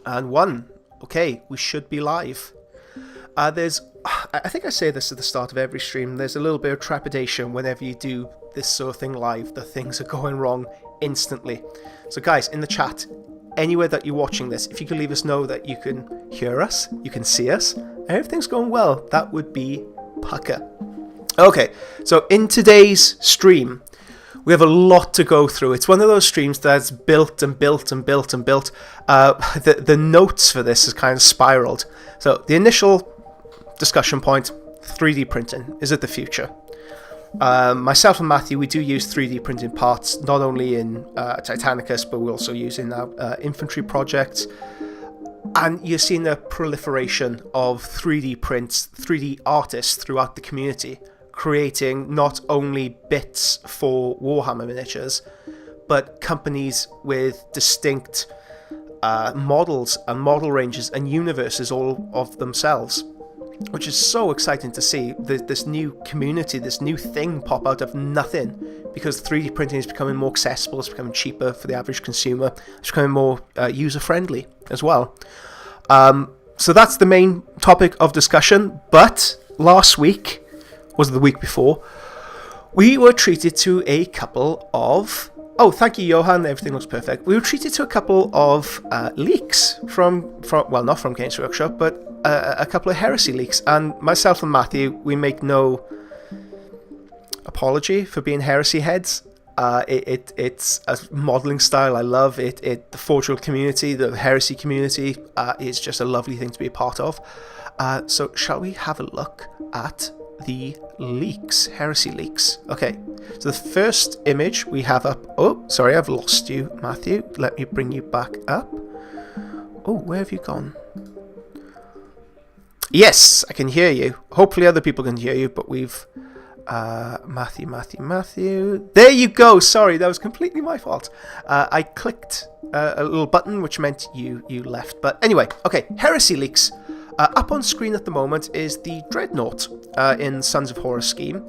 And one. Okay, we should be live. I think I say this at the start of every stream, there's a little bit of trepidation whenever you do this sort of thing live, that things are going wrong instantly. So guys, in the chat, anywhere that you're watching this, if you could leave us know that you can hear us, you can see us, and everything's going well, that would be pucker. Okay, so in today's stream, we have a lot to go through. It's one of those streams that's built and built and built and built. The notes for this has kind of spiraled. So the initial discussion point, 3D printing. Is it the future? Myself and Matthew, we do use 3D printing parts, not only in Titanicus, but we also use in our infantry projects. And you're seeing a proliferation of 3D prints, 3D artists throughout the community, creating not only bits for Warhammer miniatures, but companies with distinct models and model ranges and universes all of themselves, which is so exciting to see this new community, this new thing pop out of nothing, because 3D printing is becoming more accessible, it's becoming cheaper for the average consumer, it's becoming more user-friendly as well. So that's the main topic of discussion, but last week, was the week before, we were treated to a couple of... Oh, thank you, Johan. Everything looks perfect. We were treated to a couple of leaks from well, not from Games Workshop, but a couple of heresy leaks. And myself and Matthew, we make no apology for being heresy heads. It's a modelling style I love. The Forge World community, the heresy community, is just a lovely thing to be a part of. So shall we have a look at the leaks, heresy leaks? Okay, so the first image we have up... Oh, sorry, I've lost you, Matthew. Let me bring you back up. Oh, where have you gone? Yes, I can hear you. Hopefully other people can hear you, but we've... Matthew. There you go. Sorry, that was completely my fault. I clicked a little button, which meant you left. But anyway, okay, heresy leaks. Up on screen at the moment is the Dreadnought in Sons of Horus scheme.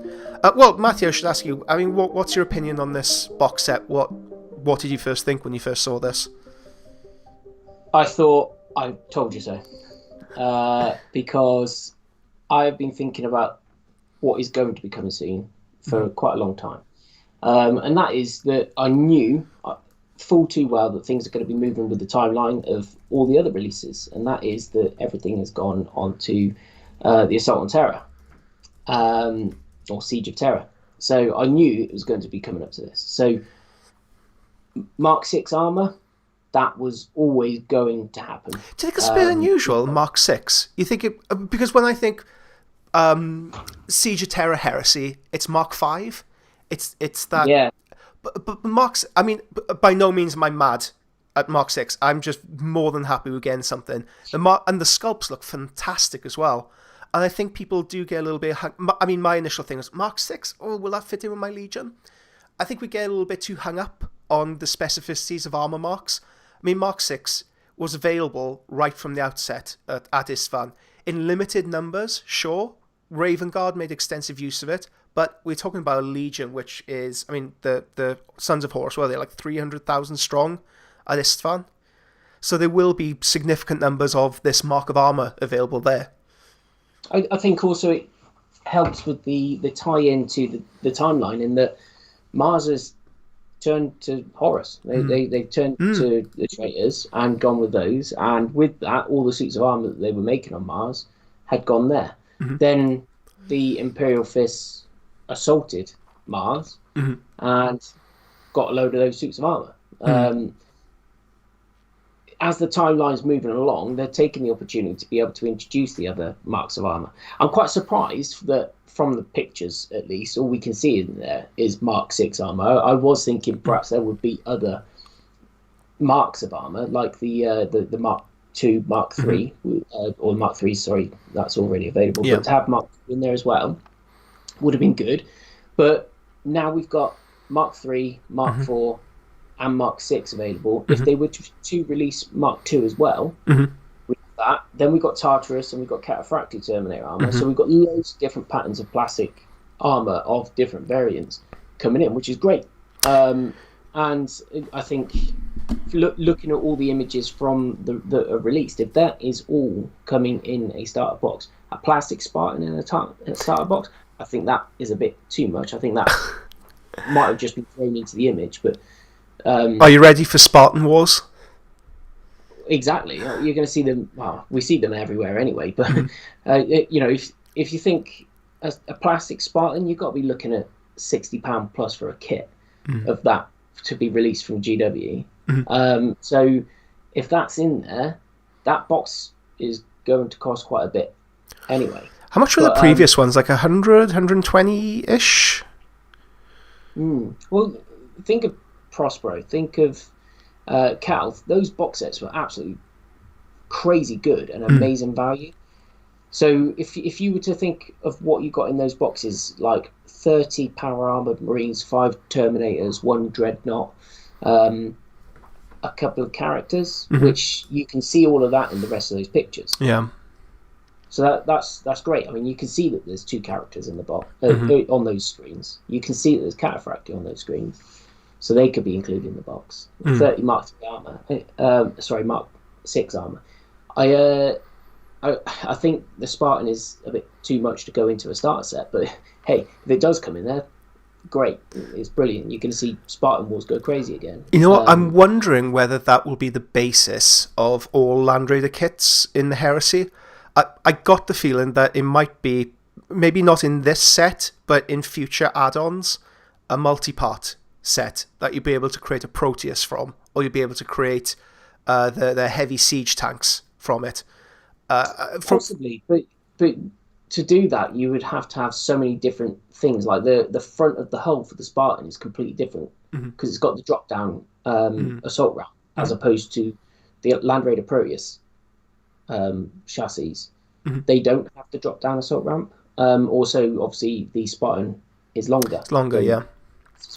Well, Matthew, I should ask you, I mean, what's your opinion on this box set? What did you first think when you first saw this? I thought, I told you so. Because I've been thinking about what is going to be coming soon for quite a long time. And that is that I knew full too well that things are going to be moving with the timeline of all the other releases, and that is that everything has gone on to the Assault on Terra, or Siege of Terra. So I knew it was going to be coming up to this. So Mark 6 armor, that was always going to happen. Do you think it's a bit unusual, Mark 6? You think it... Because when I think Siege of Terra Heresy, it's Mark 5. It's that... Yeah. But Mark's... I mean, by no means am I mad at Mark 6. I'm just more than happy we're getting something. And the sculpts look fantastic as well. And I think people do get a little bit... I mean, my initial thing was, Mark 6? Oh, will that fit in with my Legion? I think we get a little bit too hung up on the specificities of armor marks. I mean, Mark 6 was available right from the outset at Isfahan. In limited numbers, sure. Raven Guard made extensive use of it. But we're talking about a Legion, which is... I mean, the Sons of Horus, well, they're like 300,000 strong at Isfahan. So there will be significant numbers of this mark of armor available there. I think also it helps with the tie-in to the timeline, in that Mars has turned to Horus. They turned to the traitors and gone with those. And with that, all the suits of armor that they were making on Mars had gone there. Then the Imperial Fists assaulted Mars and got a load of those suits of armor. As the timeline's moving along, they're taking the opportunity to be able to introduce the other marks of armor. I'm quite surprised that from the pictures, at least, all we can see in there is Mark 6 armor. I was thinking perhaps there would be other marks of armor, like the Mark 2, Mark 3, or Mark 3, sorry, that's already available. But to have Mark 2 in there as well would have been good. But now we've got Mark 3, Mark 4, and Mark 6 available. If they were to release Mark 2 as well, with that, then we've got Tartarus and we've got Cataphractii Terminator armor. So we've got loads of different patterns of plastic armor of different variants coming in, which is great. And I think looking at all the images from that are released, if that is all coming in a starter box, a plastic Spartan in a starter box, I think that is a bit too much. I think that might have just been thrown into the image. But are you ready for Spartan Wars? Exactly. You're going to see them. Well, we see them everywhere anyway. But if you think a plastic Spartan, you've got to be looking at £60 plus for a kit of that to be released from GW. So if that's in there, that box is going to cost quite a bit anyway. How much were the previous ones? Like 100, 120-ish? Well, think of Prospero. Think of Cal. Those box sets were absolutely crazy good and amazing value. So if you were to think of what you got in those boxes, like 30 power armored Marines, 5 Terminators, 1 Dreadnought, a couple of characters, which you can see all of that in the rest of those pictures. Yeah. So that's great. I mean, you can see that there's 2 characters in the box on those screens. You can see that there's Cataphracti on those screens, so they could be included in the box. 30 Mark 3 armor, Mark 6 armor. I think the Spartan is a bit too much to go into a starter set, but hey, if it does come in there, great. It's brilliant. You're going to see Spartan Wars go crazy again. You know what? I'm wondering whether that will be the basis of all Land Raider kits in the Heresy. I got the feeling that it might be, maybe not in this set, but in future add-ons, a multi-part set that you'll be able to create a Proteus from, or you'll be able to create the heavy siege tanks from it. Possibly, but to do that, you would have to have so many different things. Like the front of the hull for the Spartan is completely different because it's got the drop-down assault ramp as opposed to the Land Raider Proteus chassis. They don't have the drop-down assault ramp. Also, obviously, the Spartan is longer. It's longer, yeah.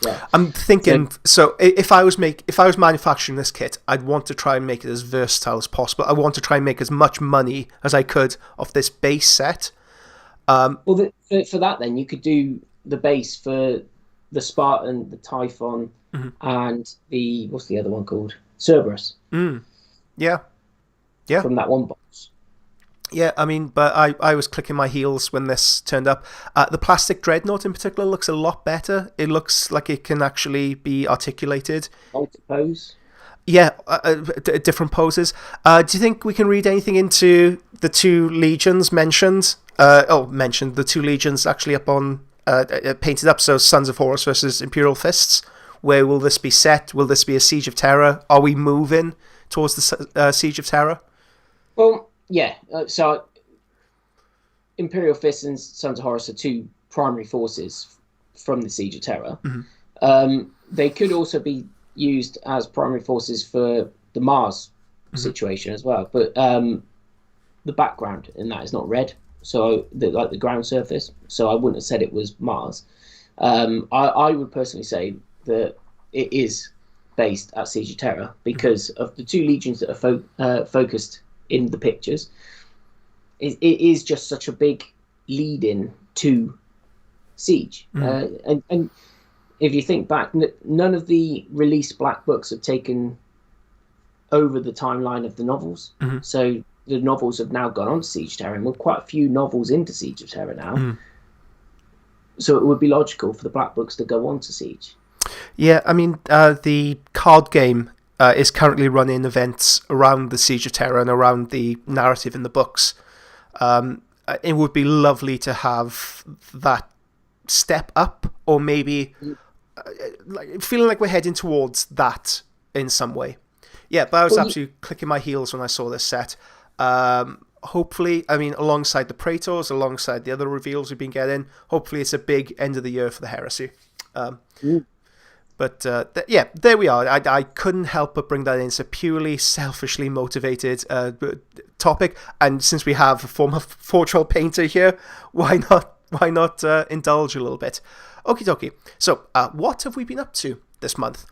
Well. I'm thinking, so if I was manufacturing this kit, I'd want to try and make it as versatile as possible. I want to try and make as much money as I could off this base set. Well, for that, then you could do the base for the Spartan, the Typhon, and what's the other one called? Cerberus. Yeah. From that one box. Yeah, I mean, but I was clicking my heels when this turned up. The plastic Dreadnought in particular looks a lot better. It looks like it can actually be articulated. Multi-pose? Yeah, different poses. Do you think we can read anything into the 2 legions mentioned? The 2 legions actually up on painted up. So Sons of Horus versus Imperial Fists. Where will this be set? Will this be a Siege of Terror? Are we moving towards the Siege of Terror? Well, yeah. So Imperial Fists and Sons of Horus are 2 primary forces from the Siege of Terror. They could also be used as primary forces for the Mars situation as well. But the background in that is not red. So like the ground surface. So I wouldn't have said it was Mars. I would personally say that it is based at Siege of Terror because of the 2 legions that are focused in the pictures. It is just such a big lead-in to Siege. And if you think back, none of the released Black Books have taken over the timeline of the novels. So the novels have now gone on to Siege of Terror, and we're quite a few novels into Siege of Terror now. So it would be logical for the Black Books to go on to Siege. Yeah, I mean, the card game is currently running events around the Siege of Terror and around the narrative in the books. It would be lovely to have that step up, or maybe feeling like we're heading towards that in some way. Yeah, but I was absolutely clicking my heels when I saw this set. Hopefully, I mean, alongside the Praetors, alongside the other reveals we've been getting, hopefully it's a big end of the year for the Heresy. But yeah, there we are. I couldn't help but bring that in. It's a purely selfishly motivated topic, and since we have a former Forge World painter here, why not indulge a little bit? Okie dokie. So, what have we been up to this month?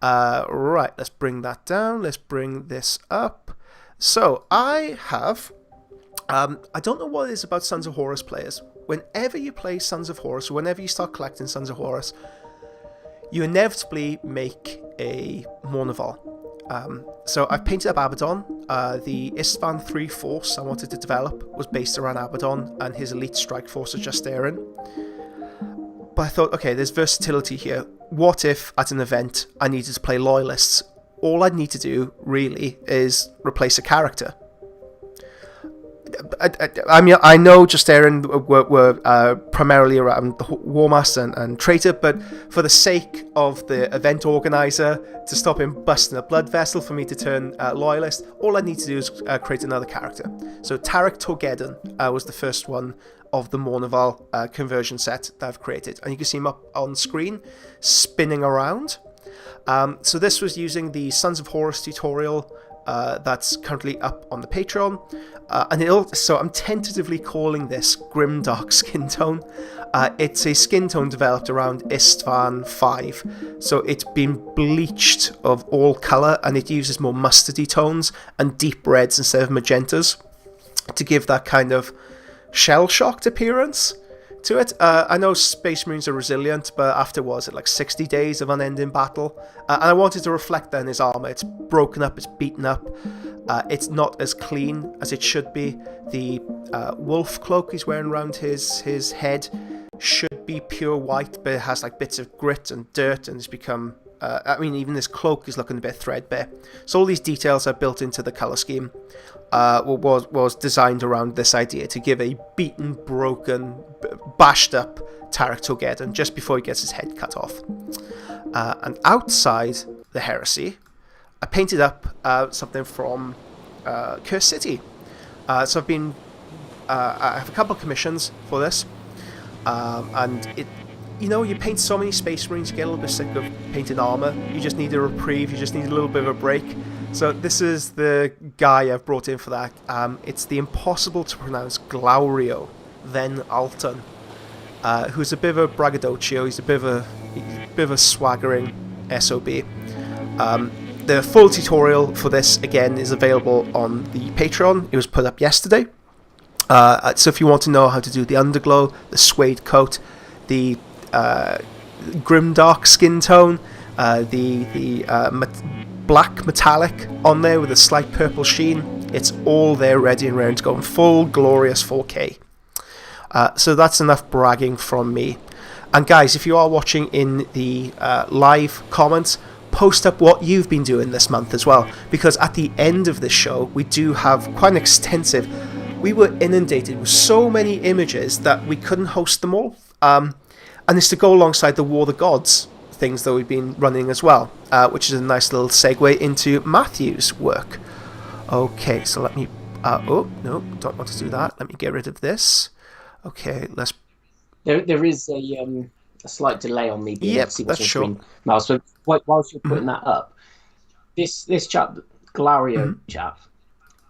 Right, let's bring that down. Let's bring this up. So, I have... I don't know what it is about Sons of Horus players. Whenever you play Sons of Horus, whenever you start collecting Sons of Horus, you inevitably make a Mournival. So I've painted up Abaddon. The Istvan 3 force I wanted to develop was based around Abaddon and his elite strike force of Bestarium. But I thought, okay, there's versatility here. What if at an event I needed to play Loyalists? All I'd need to do, really, is replace a character. I mean, I know Bestarium were primarily around the Warmaster and Traitor, but for the sake of the event organizer, to stop him busting a blood vessel for me to turn Loyalist, all I need to do is create another character. So Tarek Torgeddon was the first one of the Mournival conversion set that I've created, and you can see him up on screen spinning around. So this was using the Sons of Horus tutorial that's currently up on the Patreon, so I'm tentatively calling this Grimdark skin tone. It's a skin tone developed around Istvan 5, so it's been bleached of all colour, and it uses more mustardy tones and deep reds instead of magentas to give that kind of shell-shocked appearance to it. I know Space Marines are resilient, but after, was it like 60 days of unending battle? And I wanted to reflect that in his armour. It's broken up, it's beaten up, it's not as clean as it should be. The wolf cloak he's wearing around his head should be pure white, but it has like bits of grit and dirt, and it's become... I mean, even this cloak is looking a bit threadbare. So all these details are built into the colour scheme. Was designed around this idea to give a beaten, broken, bashed up Tarek Torgeddon just before he gets his head cut off. And outside the heresy, I painted up something from Curse City. So I have a couple of commissions for this, and it. You know, you paint so many Space Marines, you get a little bit sick of painting armour. You just need a reprieve, you just need a little bit of a break. So this is the guy I've brought in for that. It's the impossible to pronounce Glaurio Van Alton, who's a bit of a braggadocio. He's a bit of a swaggering SOB. The full tutorial for this, again, is available on the Patreon. It was put up yesterday. So if you want to know how to do the underglow, the suede coat, the grimdark skin tone, black metallic on there with a slight purple sheen, it's all there ready and ready to go in full glorious 4K. So that's enough bragging from me. And guys, if you are watching in the live comments, post up what you've been doing this month as well, because at the end of this show we do have quite an extensive... We were inundated with so many images that we couldn't host them all. And it's to go alongside the War of the Gods things that we've been running as well, which is a nice little segue into Matthew's work. Okay, so let me... oh, no, don't want to do that. Let me get rid of this. Okay, let's... There is a slight delay on me being able to see what's on screen, Miles. So whilst you're putting that up, this chap, Glario chap,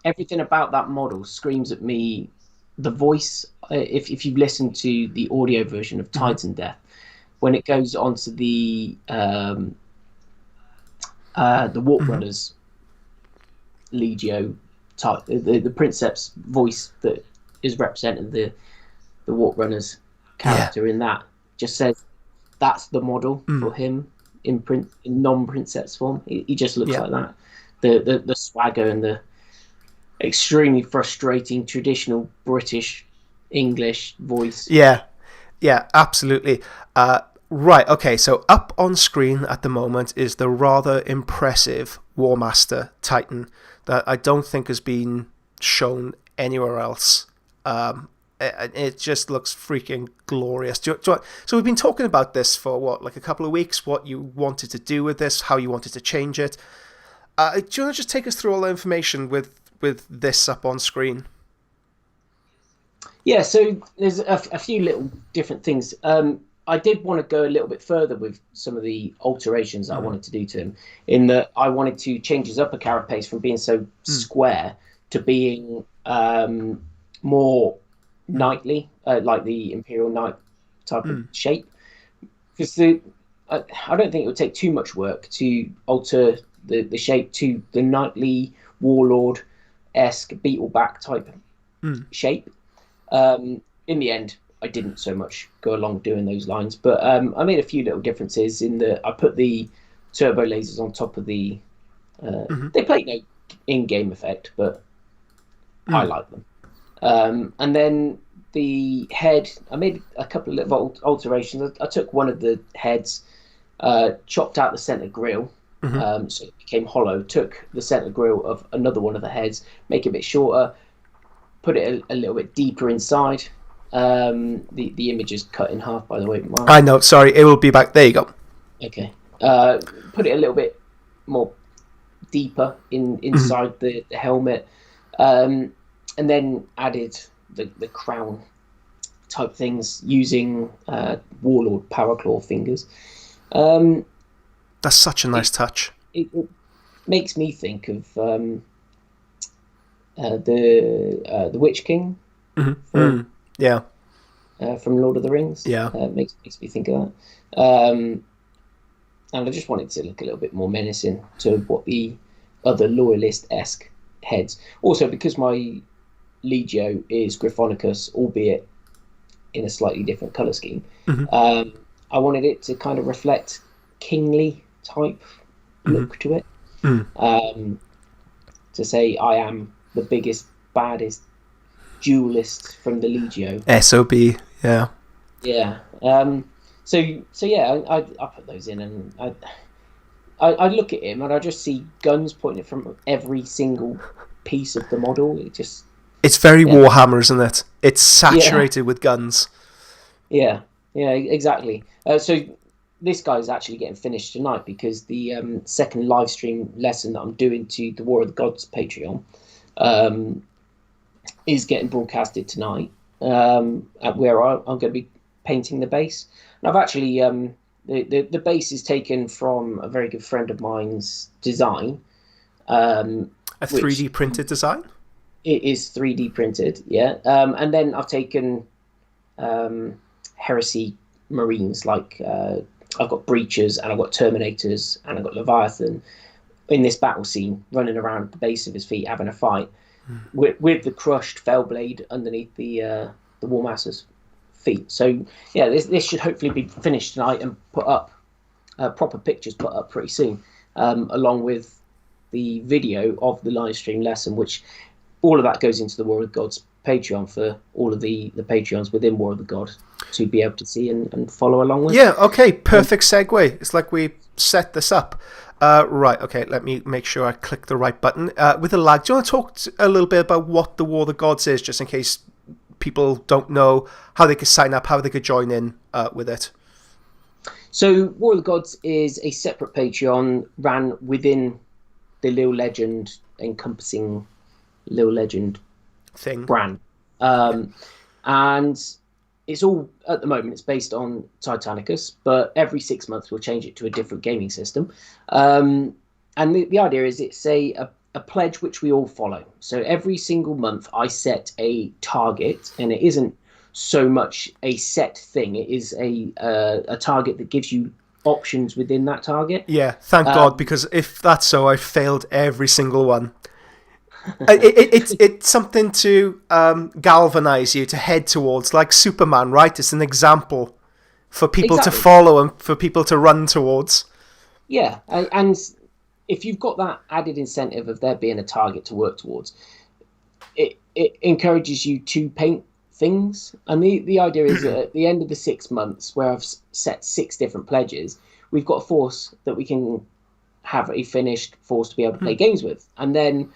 everything about that model screams at me the voice. If you listen to the audio version of Titan Death, when it goes onto the Warp Runners Legio type, the Princeps voice that is representing the Warp Runners character in that just says that's the model for him in non-Princeps form. He just looks like that. The swagger and the extremely frustrating traditional British English voice. Yeah, absolutely. Right, okay, so up on screen at the moment is the rather impressive Warmaster Titan that I don't think has been shown anywhere else. It just looks freaking glorious. So we've been talking about this for, like a couple of weeks, what you wanted to do with this, how you wanted to change it. Do you want to just take us through all the information with this up on screen? Yeah, so there's a few little different things. I did want to go a little bit further with some of the alterations that I wanted to do to him, in that I wanted to change his upper carapace from being so square to being more knightly, like the Imperial Knight type of shape. Because I don't think it would take too much work to alter the shape to the knightly warlord-esque beetleback type shape. In the end, I didn't so much go along doing those lines, but I made a few little differences in that I put the turbo lasers on top of the They play no in-game effect, but I like them. And then the head, I made a couple of alterations. I took one of the heads, chopped out the center grill, so it became hollow. Took the center grill of another one of the heads, make it a bit shorter, put it a little bit deeper inside. The image is cut in half, by the way. Mark. I know. Sorry, it will be back. There you go. Okay. Put it a little bit more deeper inside the helmet, and then added the crown type things using Warlord Powerclaw fingers. That's such a nice touch. It makes me think of the Witch King. Yeah. From Lord of the Rings. Yeah. Makes me think of that. And I just wanted to look a little bit more menacing to what the other Loyalist-esque heads. Also, because my Legio is Gryphonicus, albeit in a slightly different colour scheme, I wanted it to kind of reflect kingly type look to it. To say I am the biggest, baddest duelist from the Legio. SOB, yeah. Yeah. So yeah, I put those in, and I look at him and I just see guns pointing from every single piece of the model. It's very Warhammer, isn't it? It's saturated with guns. Yeah, exactly. So this guy's actually getting finished tonight because the second live stream lesson that I'm doing to the War of the Gods Patreon is getting broadcasted tonight, where I'm going to be painting the base. And I've actually the base is taken from a very good friend of mine's design. A 3D printed design? It is 3D printed, yeah. And then I've taken Heresy Marines, like I've got Breachers and I've got Terminators and I've got Leviathan in this battle scene running around at the base of his feet having a fight with the crushed Fellblade underneath the Warmaster's feet. So yeah, this should hopefully be finished tonight and put up, proper pictures put up pretty soon, along with the video of the live stream lesson, which all of that goes into the War of the Gods Patreon for all of the Patreons within War of the God to be able to see and follow along with. Yeah, okay, perfect segue. It's like we set this up. Right, okay, let me make sure I click the right button. With the lag, do you want to talk a little bit about what the War of the Gods is, just in case people don't know, how they could sign up, how they could join in with it? So War of the Gods is a separate Patreon ran within the Lil'Legend, encompassing Lil'Legend thing brand. And it's all, at the moment, it's based on Titanicus, but every 6 months we'll change it to a different gaming system. And the idea is it's a pledge which we all follow. So every single month I set a target, and it isn't so much a set thing. It is a target that gives you options within that target. Yeah, thank God, because if that's so, I failed every single one. It's something to galvanize you to head towards, like Superman, right? It's an example for people to follow and for people to run towards. Yeah, and if you've got that added incentive of there being a target to work towards, it encourages you to paint things. And the idea is that at the end of the 6 months, where I've set 6 different pledges, we've got a force that we can have a finished force to be able to play games with. And then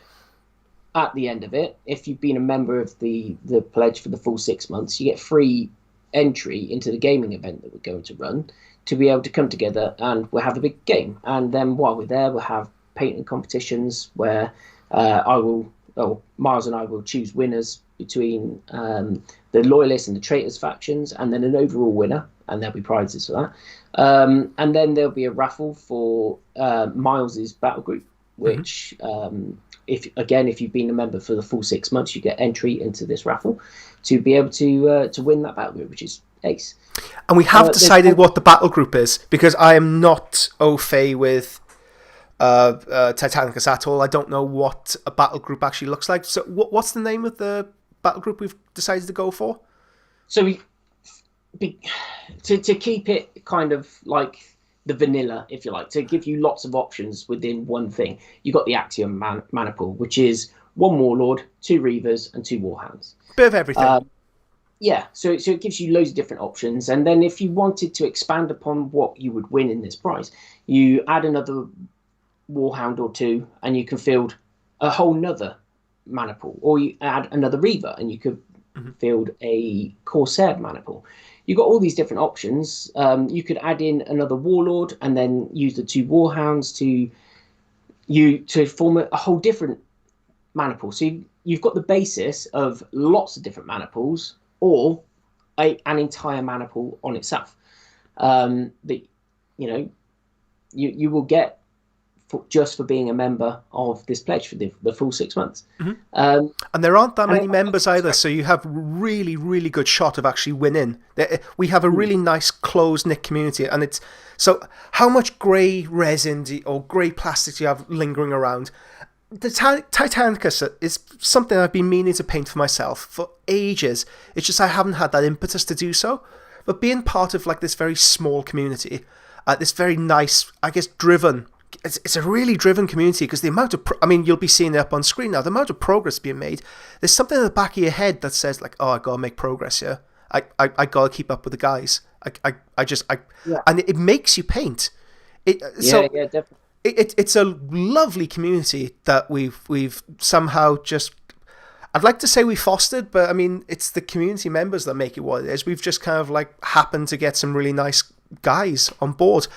at the end of it, if you've been a member of the pledge for the full 6 months, you get free entry into the gaming event that we're going to run to be able to come together and we'll have a big game. And then while we're there, we'll have painting competitions where Mars and I will choose winners between the Loyalists and the Traitors factions, and then an overall winner, and there'll be prizes for that. And then there'll be a raffle for Miles's battle group, which if you've been a member for the full 6 months, you get entry into this raffle to be able to win that battle group, which is ace. And we have decided what the battle group is, because I am not au fait with Titanicus at all. I don't know what a battle group actually looks like. So what's the name of the battle group we've decided to go for? So to keep it kind of like the vanilla, if you like, to give you lots of options within one thing. You got the Axiom mana pool, which is 1 Warlord, 2 Reavers, and 2 Warhounds. Bit of everything. Yeah, so it gives you loads of different options. And then if you wanted to expand upon what you would win in this prize, you add another Warhound or 2, and you can field a whole nother mana pool. Or you add another Reaver, and you could field a Corsair mana pool. You've got all these different options. You could add in another Warlord, and then use the 2 Warhounds to form a whole different mana pool. So you've got the basis of lots of different mana pools, or an entire mana pool on itself. That you will get just for being a member of this pledge for the full 6 months. And there aren't that many members either, so you have really, really good shot of actually winning. We have a really nice close-knit community, and it's so how much grey resin or grey plastic do you have lingering around? The Titanicus is something I've been meaning to paint for myself for ages. It's just I haven't had that impetus to do so. But being part of like this very small community, this very nice, I guess, driven. It's a really driven community because the amount of, you'll be seeing it up on screen now, the amount of progress being made. There's something in the back of your head that says like, oh, I gotta make progress here. I gotta keep up with the guys. And it makes you paint. Definitely. It's a lovely community that we've somehow just, I'd like to say we fostered, but I mean, it's the community members that make it what it is. We've just kind of like happened to get some really nice guys on board.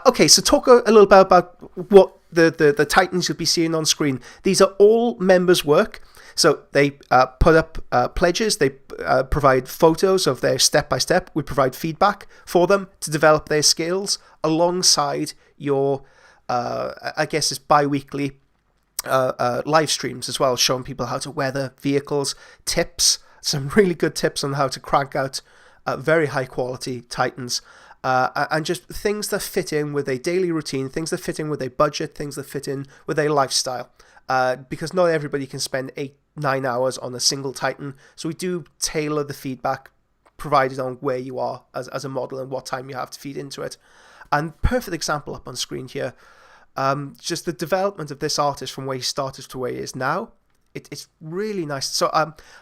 Okay, so talk a little bit about what the Titans you'll be seeing on screen. These are all members' work. So they put up pledges, they provide photos of their step-by-step. We provide feedback for them to develop their skills alongside your, I guess it's bi-weekly live streams as well, showing people how to weather vehicles, tips, some really good tips on how to crank out very high-quality Titans. And just things that fit in with a daily routine, things that fit in with a budget, things that fit in with a lifestyle. Because not everybody can spend 8-9 hours on a single Titan. So we do tailor the feedback provided on where you are as a model and what time you have to feed into it. And perfect example up on screen here. Just the development of this artist from where he started to where he is now. It's really nice. So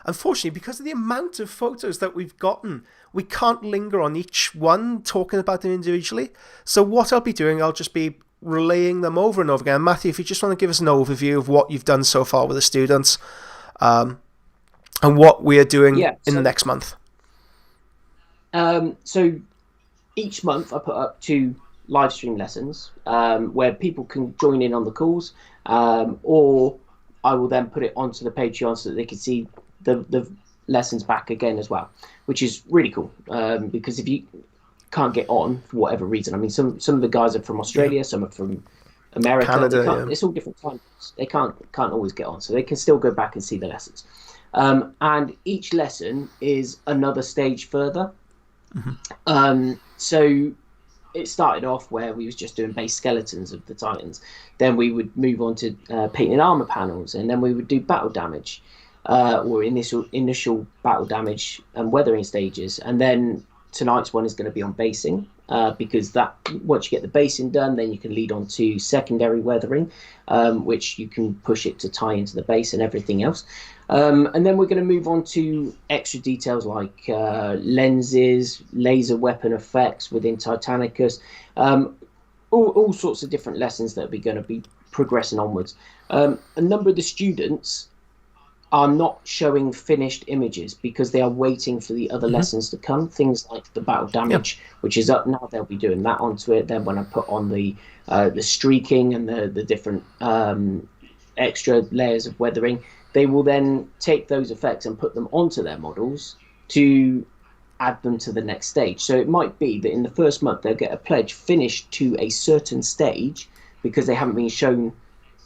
unfortunately, because of the amount of photos that we've gotten, we can't linger on each one, talking about them individually. So what I'll be doing, I'll just be relaying them over and over again. Matthew, if you just want to give us an overview of what you've done so far with the students, and what we are doing in the next month. So each month I put up 2 live stream lessons where people can join in on the calls, or I will then put it onto the Patreon so that they can see the lessons back again as well, which is really cool, because if you can't get on for whatever reason, I mean, some of the guys are from Australia, some are from America, Canada, it's all different times. They can't always get on, so they can still go back and see the lessons. And each lesson is another stage further. So it started off where we was just doing base skeletons of the Titans. Then we would move on to painting armor panels, and then we would do battle damage, or initial battle damage and weathering stages. And then tonight's one is going to be on basing, because that once you get the basing done, then you can lead on to secondary weathering, which you can push it to tie into the base and everything else. And then we're going to move on to extra details like lenses, laser weapon effects within Titanicus, all sorts of different lessons that we're going to be progressing onwards. A number of the students are not showing finished images because they are waiting for the other lessons to come. Things like the battle damage, which is up now, they'll be doing that onto it. Then when I put on the streaking and the different extra layers of weathering, they will then take those effects and put them onto their models to add them to the next stage. So it might be that in the first month they'll get a pledge finished to a certain stage because they haven't been shown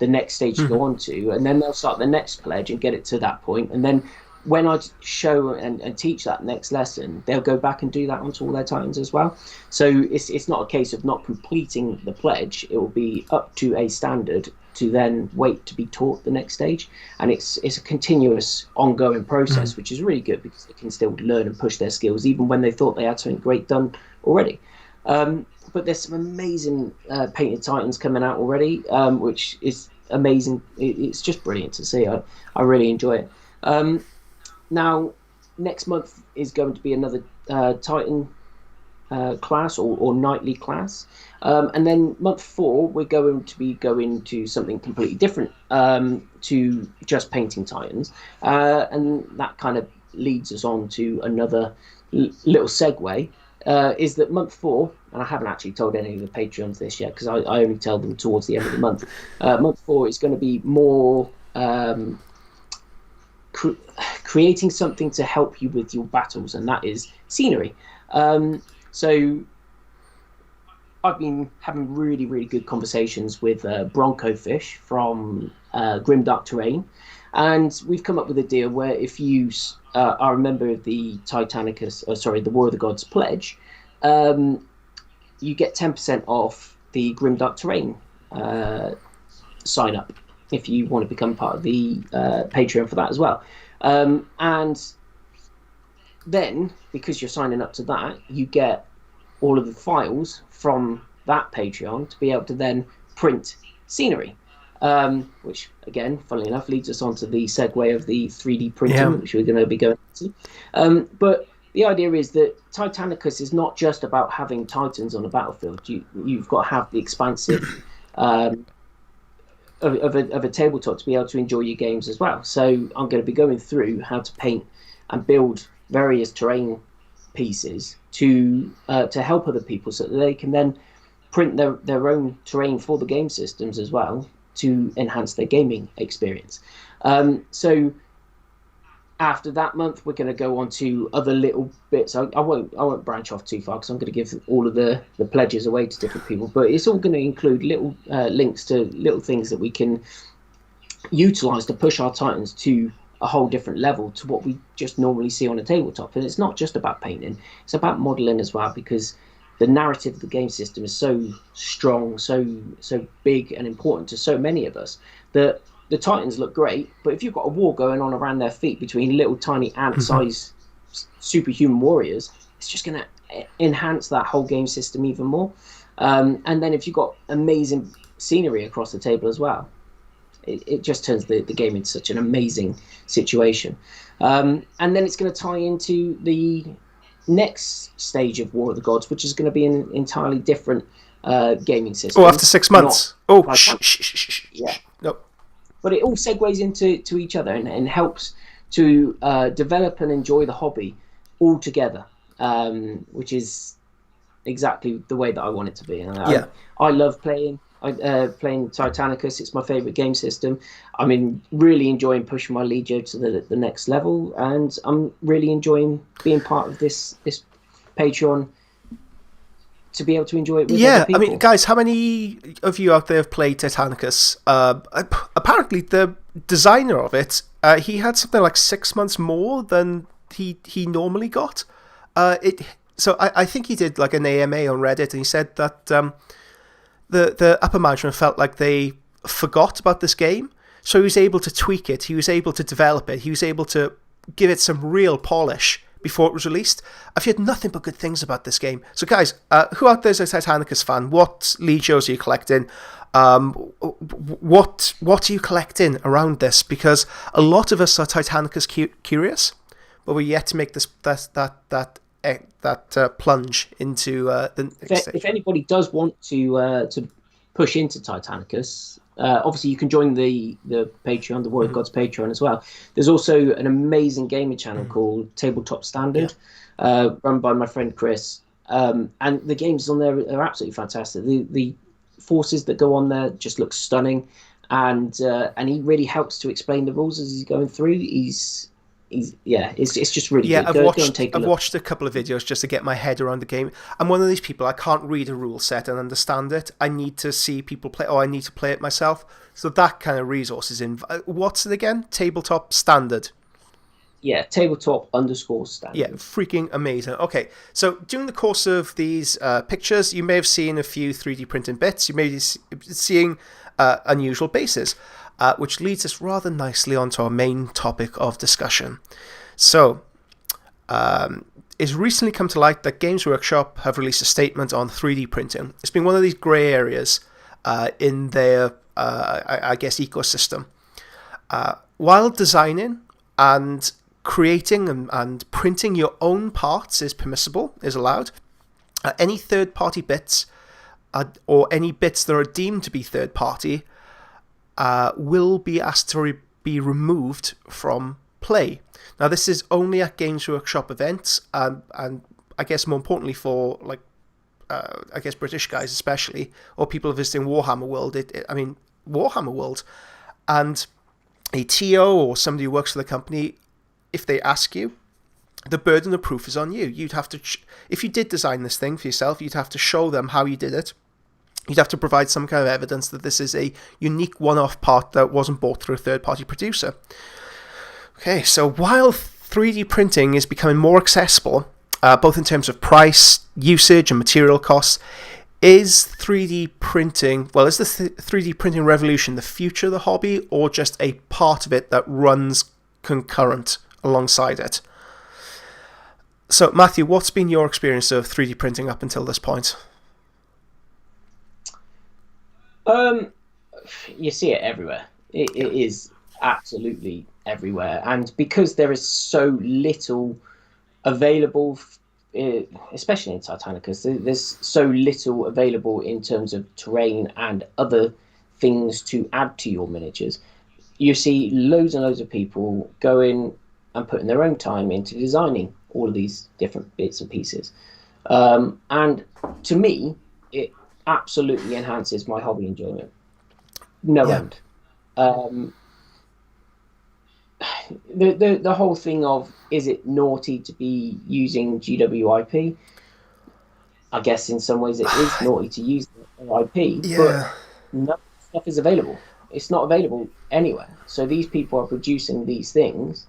the next stage to go on to, and then they'll start the next pledge and get it to that point. And then when I show and teach that next lesson, they'll go back and do that onto all their Titans as well. So it's not a case of not completing the pledge. It will be up to a standard to then wait to be taught the next stage. And it's a continuous ongoing process, which is really good because they can still learn and push their skills even when they thought they had something great done already. but there's some amazing painted Titans coming out already, which is amazing. It's just brilliant to see. I really enjoy it. Now, next month is going to be another Titan class or nightly class. And then month 4, we're going to be going to something completely different, to just painting Titans. And that kind of leads us on to another little segue, is that month 4, and I haven't actually told any of the Patreons this yet because I only tell them towards the end of the month. Month 4 is going to be more creating something to help you with your battles, and that is scenery. So I've been having really, really good conversations with Bronco Fish from Grimdark Terrain, and we've come up with a deal where if you are a member of the the War of the Gods pledge, you get 10% off the Grimdark Terrain sign up if you want to become part of the Patreon for that as well. And then, because you're signing up to that, you get all of the files from that Patreon to be able to then print scenery, which, again, funnily enough, leads us on to the segue of the 3D printing, which we're going to be going into. But the idea is that Titanicus is not just about having Titans on a battlefield. You've got to have the expansive of a tabletop to be able to enjoy your games as well. So I'm going to be going through how to paint and build various terrain pieces to help other people so that they can then print their own terrain for the game systems as well to enhance their gaming experience. So after that month, we're going to go on to other little bits. I won't branch off too far because I'm going to give all of the pledges away to different people, but it's all going to include little links to little things that we can utilize to push our Titans to a whole different level to what we just normally see on a tabletop. And it's not just about painting, it's about modeling as well, because the narrative of the game system is so strong, so big and important to so many of us that the Titans look great, but if you've got a war going on around their feet between little tiny ant-sized superhuman warriors, it's just going to enhance that whole game system even more. And then if you've got amazing scenery across the table as well, it just turns the game into such an amazing situation. And then it's going to tie into the next stage of War of the Gods, which is going to be an entirely different gaming system. Oh, after 6 months. Shh. Yeah. Nope. But it all segues into each other and helps to develop and enjoy the hobby all together, which is exactly the way that I want it to be. And I love playing Titanicus. It's my favourite game system. I'm really enjoying pushing my Legio to the next level, and I'm really enjoying being part of this Patreon to be able to enjoy it with other people. Guys, how many of you out there have played Titanicus? Apparently, the designer of it, he had something like 6 months more than he normally got. So I think he did like an AMA on Reddit, and he said that the upper management felt like they forgot about this game, so he was able to tweak it, he was able to develop it, he was able to give it some real polish before it was released. I've heard nothing but good things about this game. So guys, who out there is a Titanicus fan? What Legios are you collecting? What are you collecting around this? Because a lot of us are Titanicus curious, but we're yet to make that plunge into the next stage. If anybody does want to push into Titanicus, obviously you can join the Patreon, the War of Gods Patreon as well. There's also an amazing gaming channel called Tabletop Standard, run by my friend Chris, and the games on there are absolutely fantastic. The forces that go on there just look stunning, and he really helps to explain the rules as he's going through. It's just really good. I've watched a couple of videos just to get my head around the game. I'm one of these people, I can't read a rule set and understand it. I need to see people play, or I need to play it myself. So that kind of resource is in. What's it again? Tabletop Standard. Yeah, tabletop_standard. Yeah, freaking amazing. Okay, so during the course of these pictures, you may have seen a few 3D printing bits. You may be seeing unusual bases. Which leads us rather nicely onto our main topic of discussion. So, it's recently come to light that Games Workshop have released a statement on 3D printing. It's been one of these grey areas in their, I guess, ecosystem. While designing and creating and printing your own parts is permissible, is allowed, any third-party bits or any bits that are deemed to be third-party will be asked to be removed from play. Now, this is only at Games Workshop events, and I guess more importantly for I guess British guys especially, or people visiting Warhammer World. Warhammer World, and a TO or somebody who works for the company, if they ask you, the burden of proof is on you. You'd have to, if you did design this thing for yourself, you'd have to show them how you did it. You'd have to provide some kind of evidence that this is a unique one-off part that wasn't bought through a third-party producer. Okay, so while 3D printing is becoming more accessible, both in terms of price, usage, and material costs, is the 3D printing revolution the future of the hobby, or just a part of it that runs concurrent alongside it? So, Matthew, what's been your experience of 3D printing up until this point? You see it everywhere. It is absolutely everywhere, and because there is so little available, especially in Titanicus, there's so little available in terms of terrain and other things to add to your miniatures. You see loads and loads of people going and putting their own time into designing all of these different bits and pieces, and to me it absolutely enhances my hobby enjoyment. End. The whole thing of, is it naughty to be using GWIP? I guess in some ways it is naughty to use the IP, but no stuff is available. It's not available anywhere. So these people are producing these things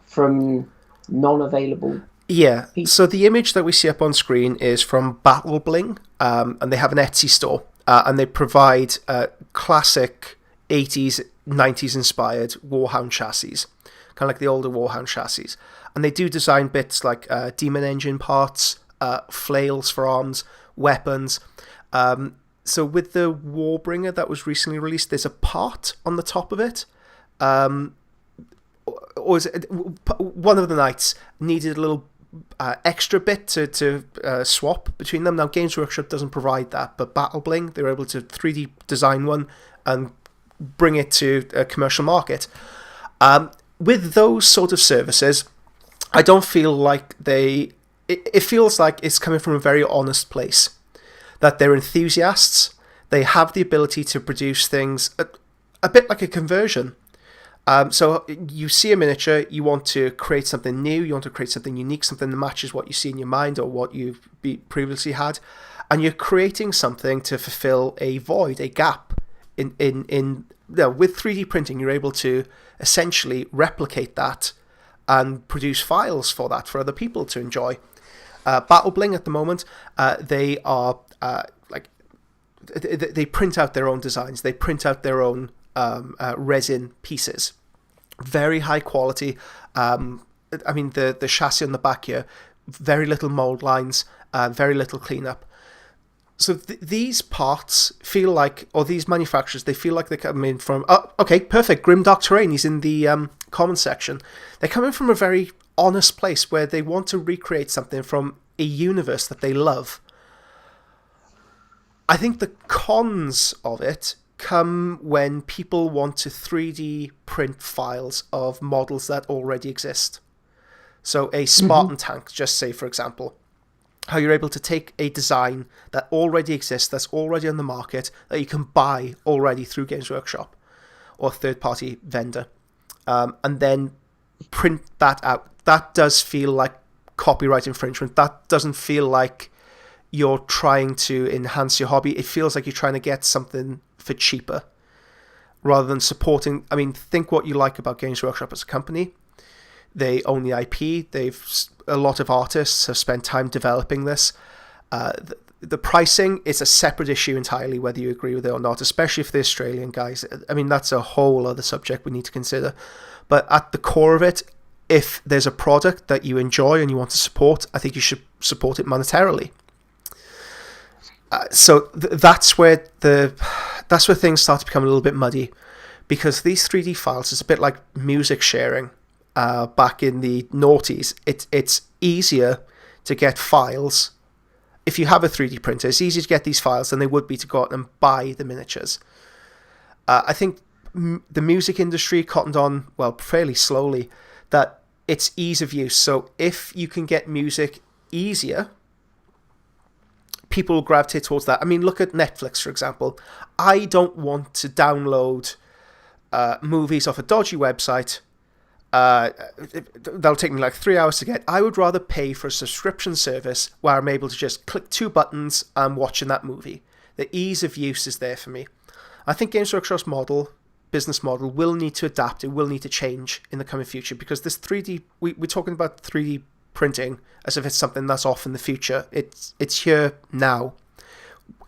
from non-available pieces. So the image that we see up on screen is from Battlebling, and they have an Etsy store, and they provide classic 80s, 90s inspired Warhound chassis, kind of like the older Warhound chassis. And they do design bits like demon engine parts, flails for arms, weapons. So with the Warbringer that was recently released, there's a part on the top of it. Or is it, one of the knights needed a little extra bit to swap between them. Now, Games Workshop doesn't provide that, but Battlebling, they were able to 3D design one and bring it to a commercial market. With those sort of services, I don't feel like it feels like it's coming from a very honest place, that they're enthusiasts. They have the ability to produce things a bit like a conversion. So you see a miniature, you want to create something new, you want to create something unique, something that matches what you see in your mind or what you've previously had, and you're creating something to fulfill a void, a gap. With 3D printing, you're able to essentially replicate that and produce files for that for other people to enjoy. Battlebling at the moment, they are they print out their own designs, they print out their own resin pieces, very high quality. The chassis on the back here, very little mold lines, very little cleanup. So these parts feel like, or these manufacturers, they feel like they come in from, perfect, Grimdark Terrain, he's in the comment section. They're coming from a very honest place where they want to recreate something from a universe that they love. I think the cons of it come when people want to 3D print files of models that already exist. So a Spartan tank, just say, for example, how you're able to take a design that already exists, that's already on the market, that you can buy already through Games Workshop or third-party vendor, and then print that out. That does feel like copyright infringement. That doesn't feel like you're trying to enhance your hobby. It feels like you're trying to get something for cheaper rather than supporting. I mean, think what you like about Games Workshop as a company. They own the IP. A lot of artists have spent time developing this. The pricing is a separate issue entirely, whether you agree with it or not, especially for the Australian guys. I mean, that's a whole other subject we need to consider. But at the core of it, if there's a product that you enjoy and you want to support, I think you should support it monetarily. So that's where things start to become a little bit muddy, because these 3D files is a bit like music sharing. Back in the noughties, it's easier to get files. If you have a 3D printer, it's easier to get these files than they would be to go out and buy the miniatures. I think the music industry cottoned on, well, fairly slowly, that it's ease of use. So if you can get music easier, people will gravitate towards that. I mean, look at Netflix, for example. I don't want to download movies off a dodgy website. That'll take me like 3 hours to get. I would rather pay for a subscription service where I'm able to just click 2 buttons and watching that movie. The ease of use is there for me. I think Games Workshop's business model will need to adapt. It will need to change in the coming future, because this 3D, we're talking about 3D printing as if it's something that's off in the future. It's here now.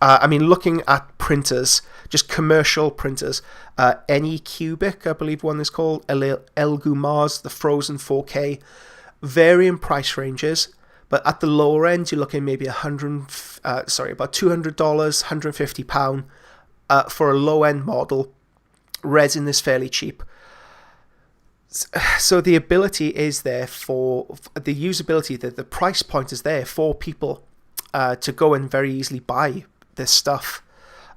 I mean, looking at printers, just commercial printers, AnyCubic, I believe one is called, Elgumars, the Frozen 4K, varying price ranges, but at the lower end, you're looking maybe about $200, £150 for a low-end model. Resin is fairly cheap. So the ability is there for the usability, the price point is there for people to go and very easily buy this stuff.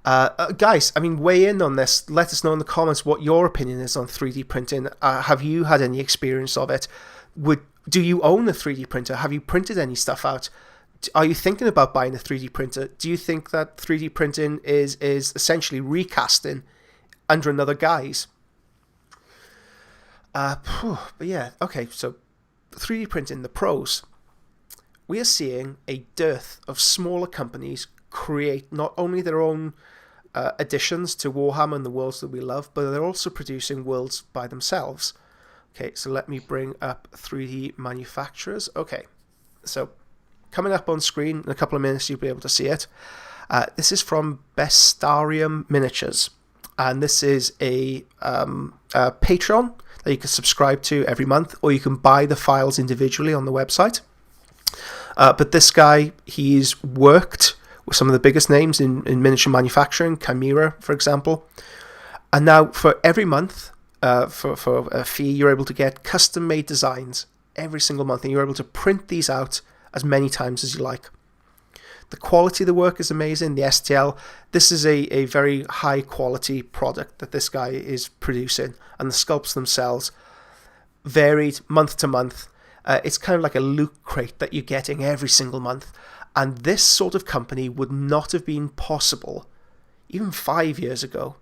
Guys, I mean, weigh in on this. Let us know in the comments what your opinion is on 3D printing. Have you had any experience of it? Do you own a 3D printer? Have you printed any stuff out? Are you thinking about buying a 3D printer? Do you think that 3D printing is essentially recasting under another guise? But yeah, okay, so 3D printing, the pros. We are seeing a dearth of smaller companies create not only their own additions to Warhammer and the worlds that we love, but they're also producing worlds by themselves. Okay, so let me bring up 3D manufacturers. Okay, so coming up on screen in a couple of minutes, you'll be able to see it. This is from Bestarium Miniatures, and this is a Patreon that you can subscribe to every month, or you can buy the files individually on the website. But this guy, he's worked with some of the biggest names in miniature manufacturing, Chimera, for example. And now for every month, for a fee, you're able to get custom-made designs every single month, and you're able to print these out as many times as you like. The quality of the work is amazing. The STL, this is a very high quality product that this guy is producing, and the sculpts themselves varied month to month. It's kind of like a loot crate that you're getting every single month, and this sort of company would not have been possible even 5 years ago,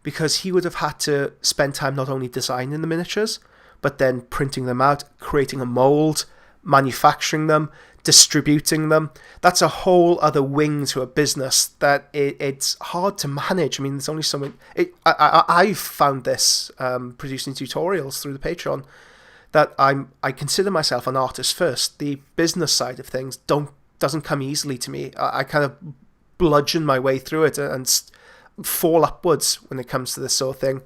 because he would have had to spend time not only designing the miniatures, but then printing them out, creating a mold, manufacturing them, distributing them. That's a whole other wing to a business that it's hard to manage. I mean, there's only so many. I've found this producing tutorials through the Patreon, that I consider myself an artist first. The business side of things doesn't come easily to me. I kind of bludgeon my way through it and fall upwards when it comes to this sort of thing.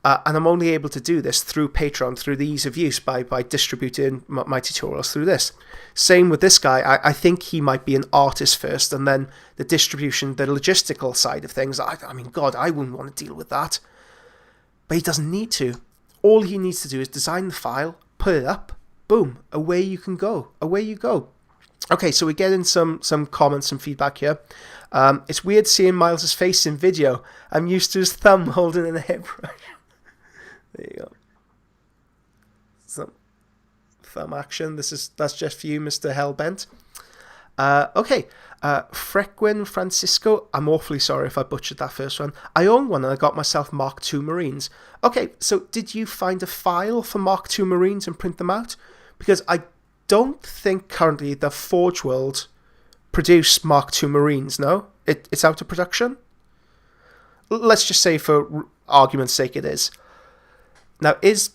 And I'm only able to do this through Patreon, through the ease of use, by distributing my tutorials through this. Same with this guy. I think he might be an artist first, and then the distribution, the logistical side of things. I mean, God, I wouldn't want to deal with that. But he doesn't need to. All he needs to do is design the file, put it up, boom, away you can go. Away you go. Okay, so we're getting some comments, some feedback here. It's weird seeing Miles' face in video. I'm used to his thumb holding in a hairbrush. There you go. Some thumb action. That's just for you, Mr. Hellbent. Okay. Frequin Francisco. I'm awfully sorry if I butchered that first one. I own one and I got myself Mark II Marines. Okay, so did you find a file for Mark II Marines and print them out? Because I don't think currently the Forge World produce Mark II Marines, no? It's out of production? Let's just say for argument's sake it is. Now, is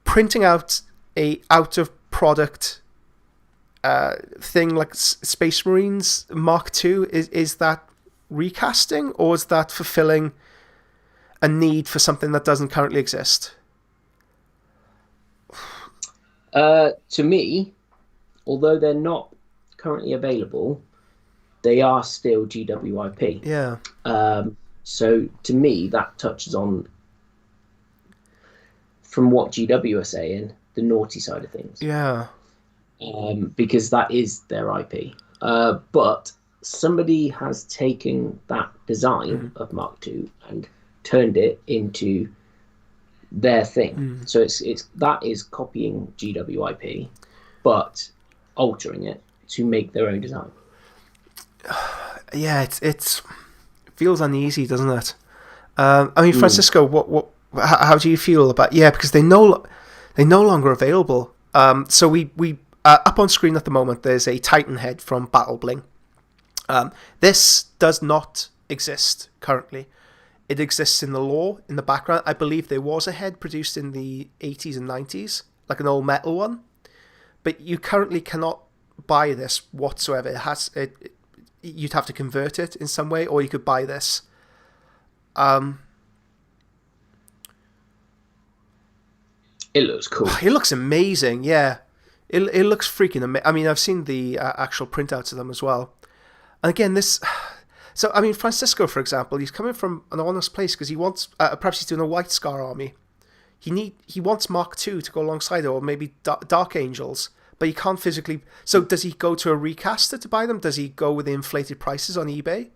printing out a out-of-product thing like Space Marines Mark II, is that recasting, or is that fulfilling a need for something that doesn't currently exist? To me, although they're not currently available, they are still GWIP. Yeah. So to me, that touches on, from what GW are saying, the naughty side of things. Yeah. Because that is their IP. But somebody has taken that design of Mark II and turned it into their thing. So it's that is copying GWIP, but altering it to make their own design. Yeah, it feels uneasy, doesn't it? I mean, Francisco, how do you feel about? Yeah, because they're no longer available. So we up on screen at the moment, there's a Titan head from Battlebling. This does not exist currently. It exists in the lore, in the background. I believe there was a head produced in the 80s and 90s, like an old metal one. But you currently cannot buy this whatsoever. You'd have to convert it in some way, or you could buy this. It looks cool. It looks amazing, yeah. It looks freaking amazing. I mean, I've seen the actual printouts of them as well. And again, this... So, I mean, Francisco, for example, he's coming from an honest place because he wants... perhaps he's doing a White Scar army. He wants Mark II to go alongside it, or maybe Dark Angels, but he can't physically... So does he go to a recaster to buy them? Does he go with the inflated prices on eBay?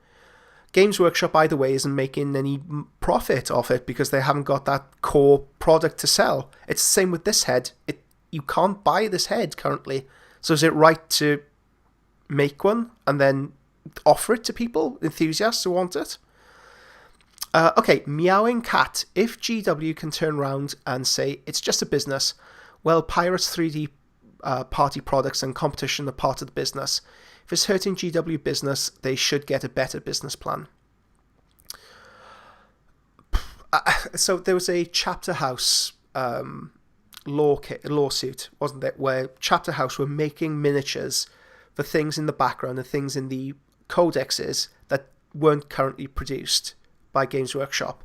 Games Workshop, either way, isn't making any profit off it because they haven't got that core product to sell. It's the same with this head. You can't buy this head currently. So is it right to make one and then offer it to people, enthusiasts who want it? Okay, Meowing Cat. If GW can turn around and say it's just a business, well, Pirates 3D party products and competition are part of the business. If it's hurting GW business, they should get a better business plan. So there was a Chapter House lawsuit, wasn't there, where Chapter House were making miniatures for things in the background and things in the codexes that weren't currently produced by Games Workshop.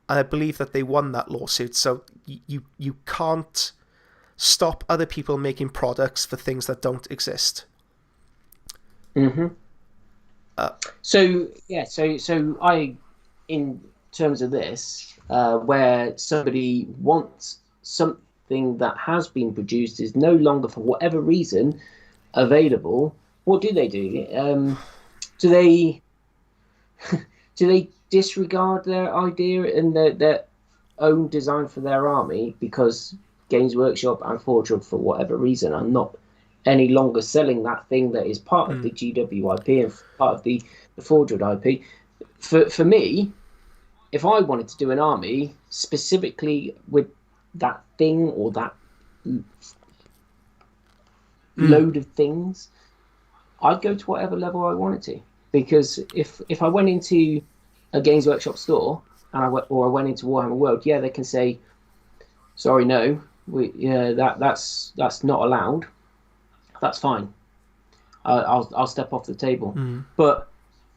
And I believe that they won that lawsuit. So you can't stop other people making products for things that don't exist. So I, in terms of this, where somebody wants something that has been produced is no longer, for whatever reason, available, what do? Do they disregard their idea and their own design for their army because Games Workshop and Forge, for whatever reason, are not any longer selling that thing that is part of the GWIP and part of the Forge IP? For me, if I wanted to do an army specifically with that thing or that load of things, I'd go to whatever level I wanted to. Because if I went into a Games Workshop store and I went into Warhammer World, yeah, they can say, sorry, no, that's not allowed. That's fine. I'll step off the table. But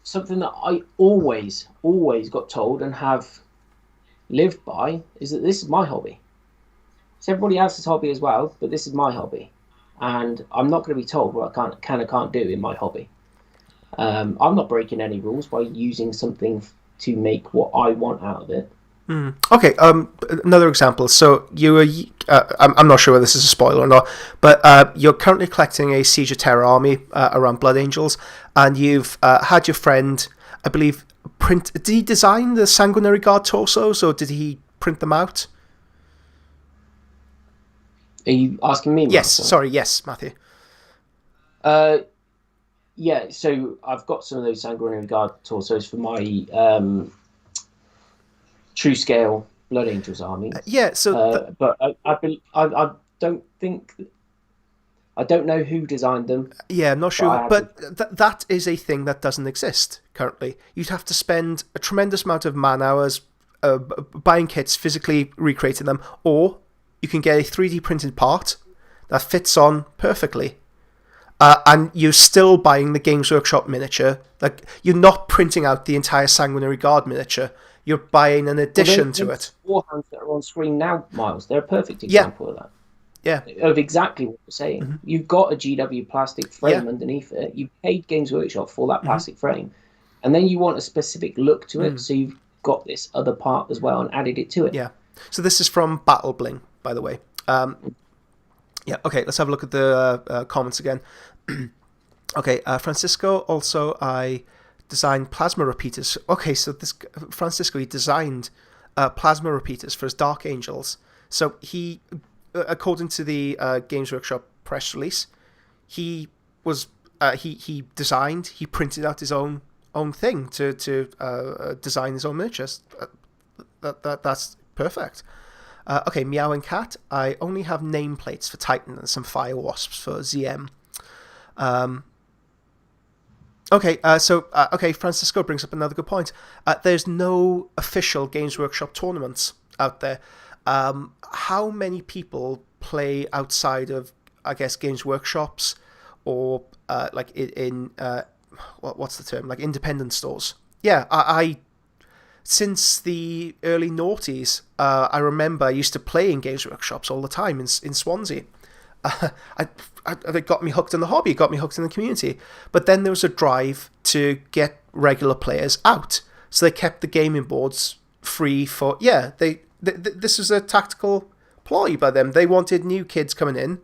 something that I always got told and have lived by is that this is my hobby. It's everybody else's hobby as well, but this is my hobby, and I'm not going to be told what I can't do in my hobby. I'm not breaking any rules by using something to make what I want out of it. Okay, another example. So you were, I'm not sure whether this is a spoiler or not, but you're currently collecting a Siege of Terror army around Blood Angels, and you've had your friend, I believe, print. Did he design the Sanguinary Guard torsos, or did he print them out? Are you asking me? Yes, sorry, yes, Matthew. Yeah, so I've got some of those Sanguinary Guard torsos for my true scale Blood Angels army. Yeah, so but I don't think, I don't know who designed them. Yeah, not sure, but that is a thing that doesn't exist currently. You'd have to spend a tremendous amount of man hours buying kits, physically recreating them, or you can get a 3D printed part that fits on perfectly. And you're still buying the Games Workshop miniature. Like, you're not printing out the entire Sanguinary Guard miniature. You're buying an addition to it. Warhounds that are on screen now, Miles, they're a perfect example of that. Yeah. of exactly what you're saying. Mm-hmm. You've got a GW plastic frame Yeah. underneath it. You've paid Games Workshop for that Mm-hmm. plastic frame, and then you want a specific look to it, Mm. so you've got this other part as well and added it to it. Yeah. So this is from Battlebling, by the way. Yeah. Okay. Let's have a look at the comments again. Okay. Francisco, also I designed plasma repeaters. Okay. So this Francisco, he designed plasma repeaters for his Dark Angels. So he, according to the Games Workshop press release, he was he designed, he printed out his own thing to design his own miniatures. That's perfect. Okay, Meowing Cat. I only have nameplates for Titan and some Fire Wasps for ZM. Okay, okay, Francisco brings up another good point. There's no official Games Workshop tournaments out there. How many people play outside of, I guess, Games Workshops or like in what's the term? Like independent stores? Yeah, I since the early noughties, I remember I used to play in Games Workshops all the time in Swansea. It got me hooked in the hobby, got me hooked in the community. But then there was a drive to get regular players out, so they kept the gaming boards free for. Yeah, this was a tactical ploy by them. They wanted new kids coming in,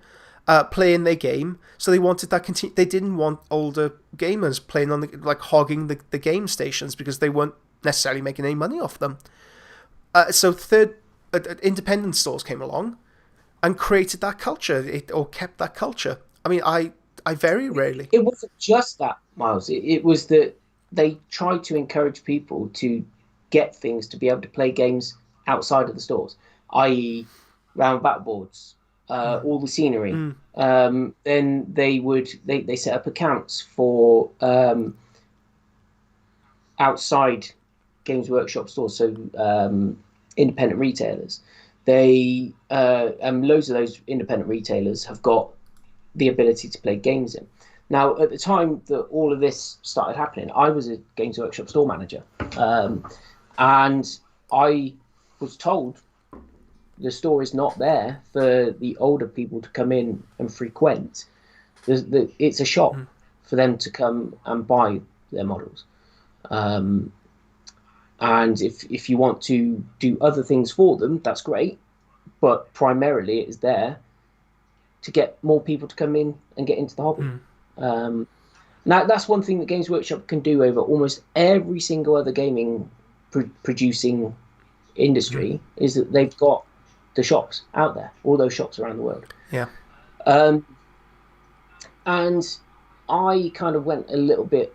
playing their game, so they wanted that continue. They didn't want older gamers playing on hogging the game stations because they weren't necessarily making any money off them. So independent stores came along and created that culture, or kept that culture. I mean, I very rarely. It wasn't just that, Miles. It was that they tried to encourage people to get things to be able to play games outside of the stores, i.e., round backboards, all the scenery. Then they set up accounts for outside Games Workshop stores, so independent retailers. They loads of those independent retailers have got the ability to play games in. Now, at the time that all of this started happening, I was a Games Workshop store manager, and I was told the store is not there for the older people to come in and frequent. It's a shop for them to come and buy their models. And if you want to do other things for them, that's great. But primarily it is there to get more people to come in and get into the hobby. Now, that's one thing that Games Workshop can do over almost every single other gaming producing industry, is that they've got the shops out there, all those shops around the world. Yeah. And I kind of went a little bit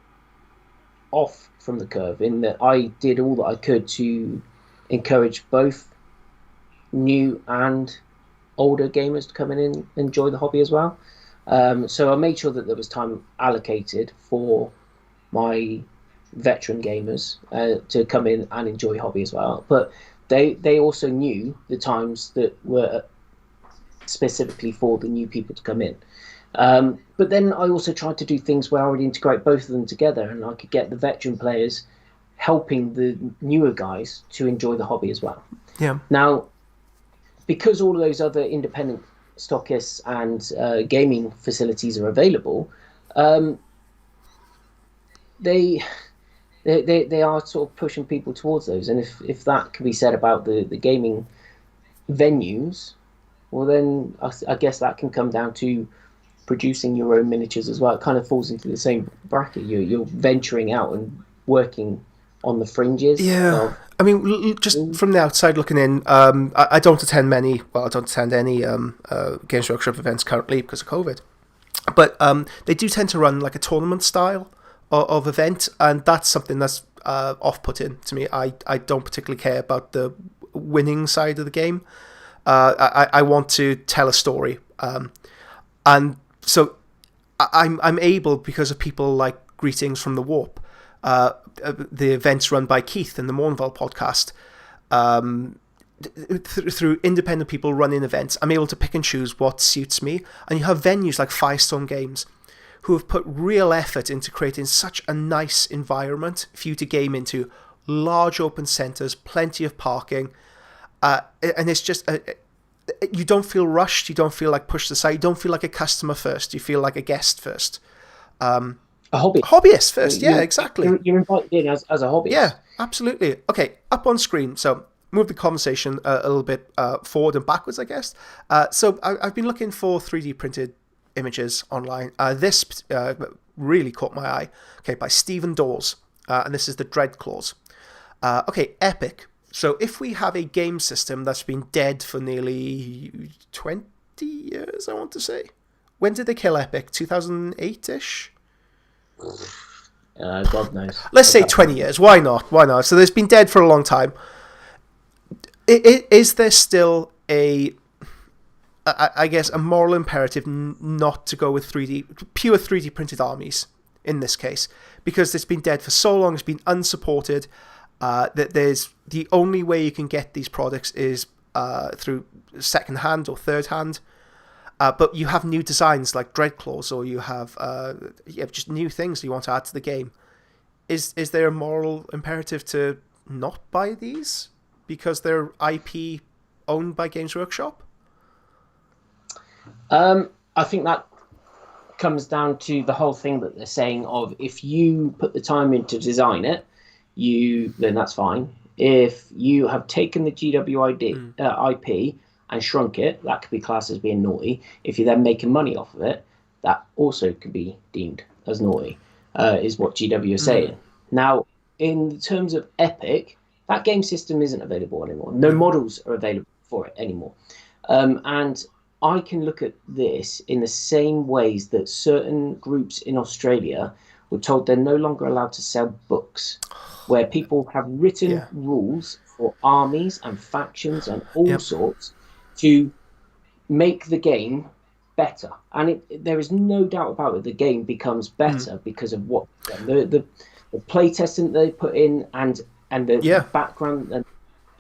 off from the curve in that I did all that I could to encourage both new and older gamers to come in and enjoy the hobby as well. So I made sure that there was time allocated for my veteran gamers to come in and enjoy hobby as well. But they also knew the times that were specifically for the new people to come in. But then I also tried to do things where I would integrate both of them together, and I could get the veteran players helping the newer guys to enjoy the hobby as well. Yeah. Now, because all of those other independent stockists and gaming facilities are available, they are sort of pushing people towards those. And if that can be said about the gaming venues, well, then I guess that can come down to producing your own miniatures as well. It kind of falls into the same bracket. You're venturing out and working on the fringes. Yeah. I mean, just from the outside looking in, I don't attend any Games Workshop events currently because of COVID. But they do tend to run like a tournament style of event, and that's something that's off-putting to me. I don't particularly care about the winning side of the game. I want to tell a story, and so I'm able, because of people like Greetings from the Warp, the events run by Keith in the Mornville podcast, through independent people running events, I'm able to pick and choose what suits me. And you have venues like Firestone Games who have put real effort into creating such a nice environment for you to game into, large open centres, plenty of parking, and it's just you don't feel rushed. You don't feel like pushed aside. You don't feel like a customer first. You feel like a guest first. A hobby. Hobbyist first. Yeah, exactly. You're invited in as a hobbyist. Yeah, absolutely. Okay, up on screen. So move the conversation a little bit forward and backwards, I guess. So I've been looking for 3D printed images online. This really caught my eye. Okay, by Stephen Dawes. And this is the Dreadclaws. Okay, Epic. So if we have a game system that's been dead for nearly 20 years, I want to say. When did they kill Epic? 2008-ish? God knows. Let's say 20 years. Why not? Why not? So it's been dead for a long time. Is there still I guess, a moral imperative not to go with pure 3D printed armies in this case? Because it's been dead for so long, it's been unsupported, that there's the only way you can get these products is through second hand or third hand. But you have new designs like Dreadclaws, or you have just new things you want to add to the game. Is there a moral imperative to not buy these because they're IP owned by Games Workshop? I think that comes down to the whole thing that they're saying of, if you put the time in to design it, then that's fine. If you have taken the GWID IP and shrunk it, that could be classed as being naughty. If you're then making money off of it, that also could be deemed as naughty, is what GW is saying. Now, in terms of Epic, that game system isn't available anymore. No models are available for it anymore. And I can look at this in the same ways that certain groups in Australia were told they're no longer allowed to sell books, where people have written rules for armies and factions and all sorts to make the game better. And there is no doubt about it, the game becomes better because of what the play testing they put in and the background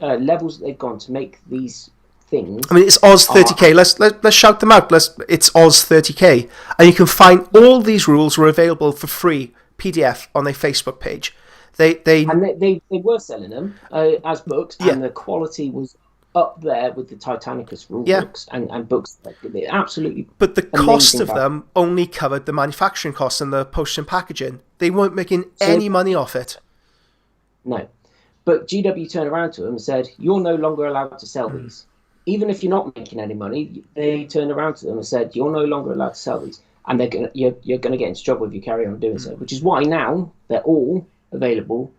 and levels that they've gone to make these things. I mean, it's Oz 30k. Let's shout them out. It's Oz 30k, and you can find all these rules are available for free PDF on their Facebook page. They were selling them as books, and the quality was up there with the Titanicus rule books and books. Absolutely. But the cost of them only covered the manufacturing costs and the post and packaging. They weren't making any money off it. No. But GW turned around to them and said, you're no longer allowed to sell these. Even if you're not making any money, they turned around to them and said, you're no longer allowed to sell these. And you're going to get in trouble if you carry on doing so. Which is why now they're all available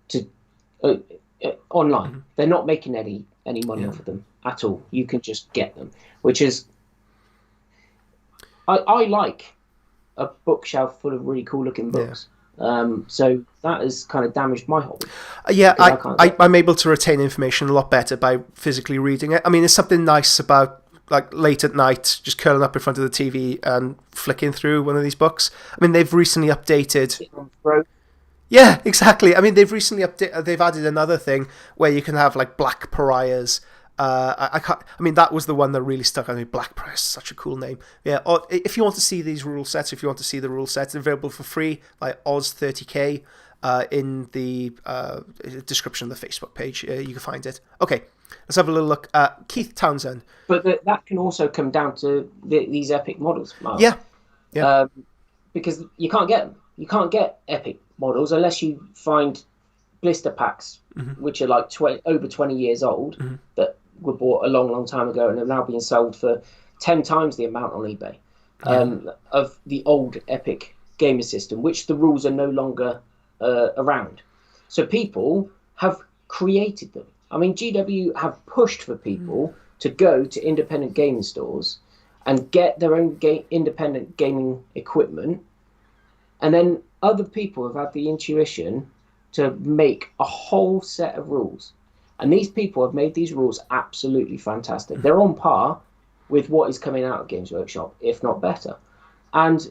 to online. They're not making any money off of them at all. You can just get them. Which is... I like a bookshelf full of really cool looking books. So that has kind of damaged my hobby. I'm able to retain information a lot better by physically reading it. I mean, there's something nice about like late at night, just curling up in front of the TV and flicking through one of these books. I mean, they've recently updated. Yeah, exactly. I mean, they've recently they've added another thing where you can have like Black Pariahs. I mean, that was the one that really stuck on me. Black Pariah is such a cool name. Yeah. Or if you want to see these rule sets, if you want to see the rule sets, they're available for free by Oz 30k in the description of the Facebook page. You can find it. Okay, let's have a little look. Keith Townsend. But that can also come down to these epic models, Mark. Yeah. Because you can't get them. You can't get epic models unless you find blister packs, which are like over 20 years old, that were bought a long time ago and are now being sold for 10 times the amount on eBay of the old epic gaming system, which the rules are no longer around. So people have created them. I mean, GW have pushed for people to go to independent gaming stores and get their own independent gaming equipment, and then other people have had the intuition to make a whole set of rules. And these people have made these rules absolutely fantastic. They're on par with what is coming out of Games Workshop, if not better. And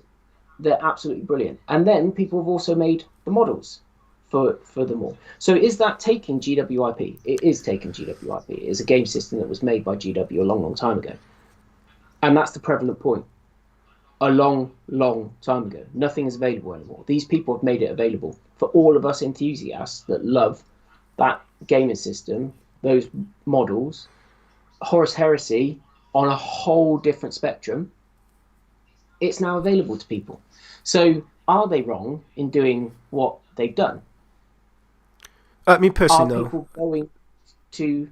they're absolutely brilliant. And then people have also made the models for them all. So is that taking GWIP? It is taking GWIP. It is a game system that was made by GW a long time ago. And that's the prevalent point. A long time ago. Nothing is available anymore. These people have made it available for all of us enthusiasts that love that gaming system, those models, Horus Heresy on a whole different spectrum, it's now available to people. So are they wrong in doing what they've done? I mean, Are personally, no. people going to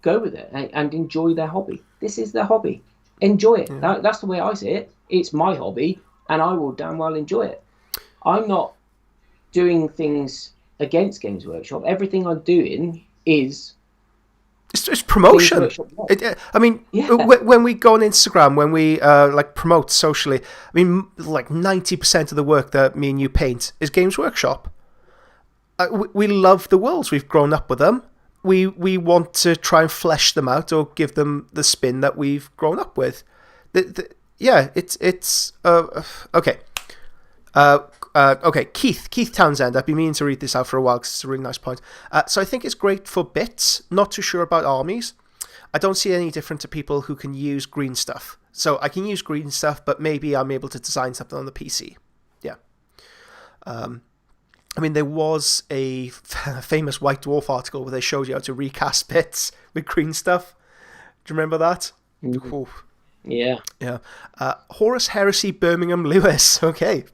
go with it and enjoy their hobby? This is their hobby. Enjoy it. Yeah. That's the way I see it. It's my hobby, and I will damn well enjoy it. I'm not doing things against Games Workshop. Everything I'm doing is It's promotion. Games Workshop. I mean, Yeah. when we go on Instagram, when we like promote socially, I mean, like 90% of the work that me and you paint is Games Workshop. We love the worlds. We've grown up with them. We want to try and flesh them out or give them the spin that we've grown up with. Yeah, it's okay. Okay, Keith Townsend. I've been meaning to read this out for a while because it's a really nice point. So I think it's great for bits. Not too sure about armies. I don't see any different to people who can use green stuff. So I can use green stuff, but maybe I'm able to design something on the PC. Yeah. I mean, there was a famous White Dwarf article where they showed you how to recast bits with green stuff. Do you remember that? Mm. Yeah. Yeah. Horus Heresy Birmingham Lewis. Okay.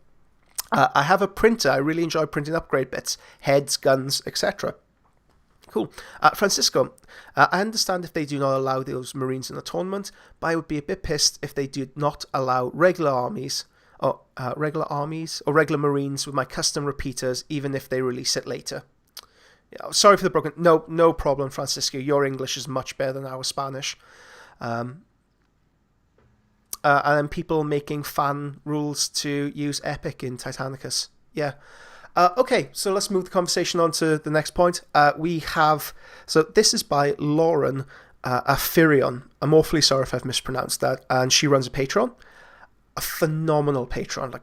I have a printer. I really enjoy printing upgrade bits, heads, guns, etc. Cool. Francisco, I understand if they do not allow those Marines in the tournament, but I would be a bit pissed if they do not allow regular armies or regular Marines with my custom repeaters, even if they release it later. Yeah, sorry for the broken. No problem, Francisco. Your English is much better than our Spanish. And then people making fan rules to use Epic in Titanicus. Yeah. Okay, so let's move the conversation on to the next point. We have... So this is by Lauren Afirion. I'm awfully sorry if I've mispronounced that. And she runs a Patreon. A phenomenal Patreon. Like,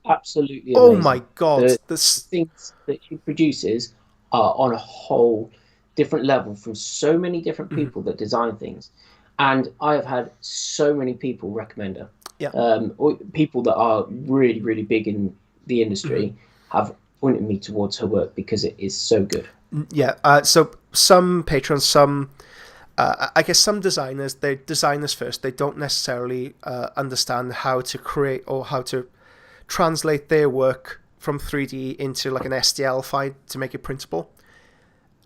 absolutely amazing. Oh my God. The things that she produces are on a whole different level from so many different people that design things. And I have had so many people recommend her. Yeah. Or people that are really, really big in the industry have pointed me towards her work because it is so good. Yeah. So some patrons, I guess some designers, they're designers first. They don't necessarily understand how to create or how to translate their work from 3D into like an STL file to make it printable.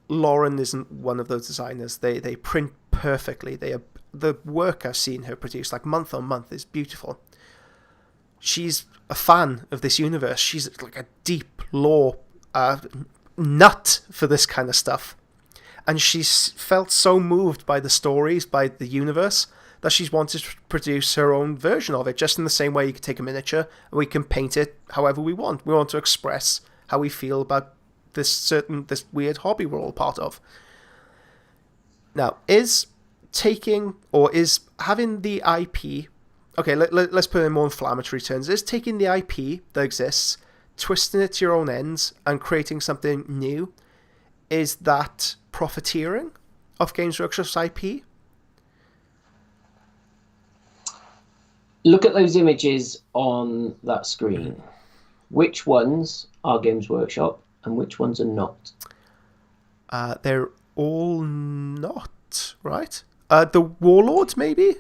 Lauren isn't one of those designers. They print perfectly. The work I've seen her produce, like month on month, is beautiful. She's a fan of this universe. She's like a deep lore nut for this kind of stuff. And she's felt so moved by the stories, by the universe, that she's wanted to produce her own version of it, just in the same way you can take a miniature and we can paint it however we want. We want to express how we feel about this weird hobby we're all part of. Now, is having the IP... Okay, let's put it in more inflammatory terms. Is taking the IP that exists, twisting it to your own ends, and creating something new, is that profiteering of Games Workshop's IP? Look at those images on that screen. Which ones are Games Workshop and which ones are not? They're all not, right? The Warlord, maybe?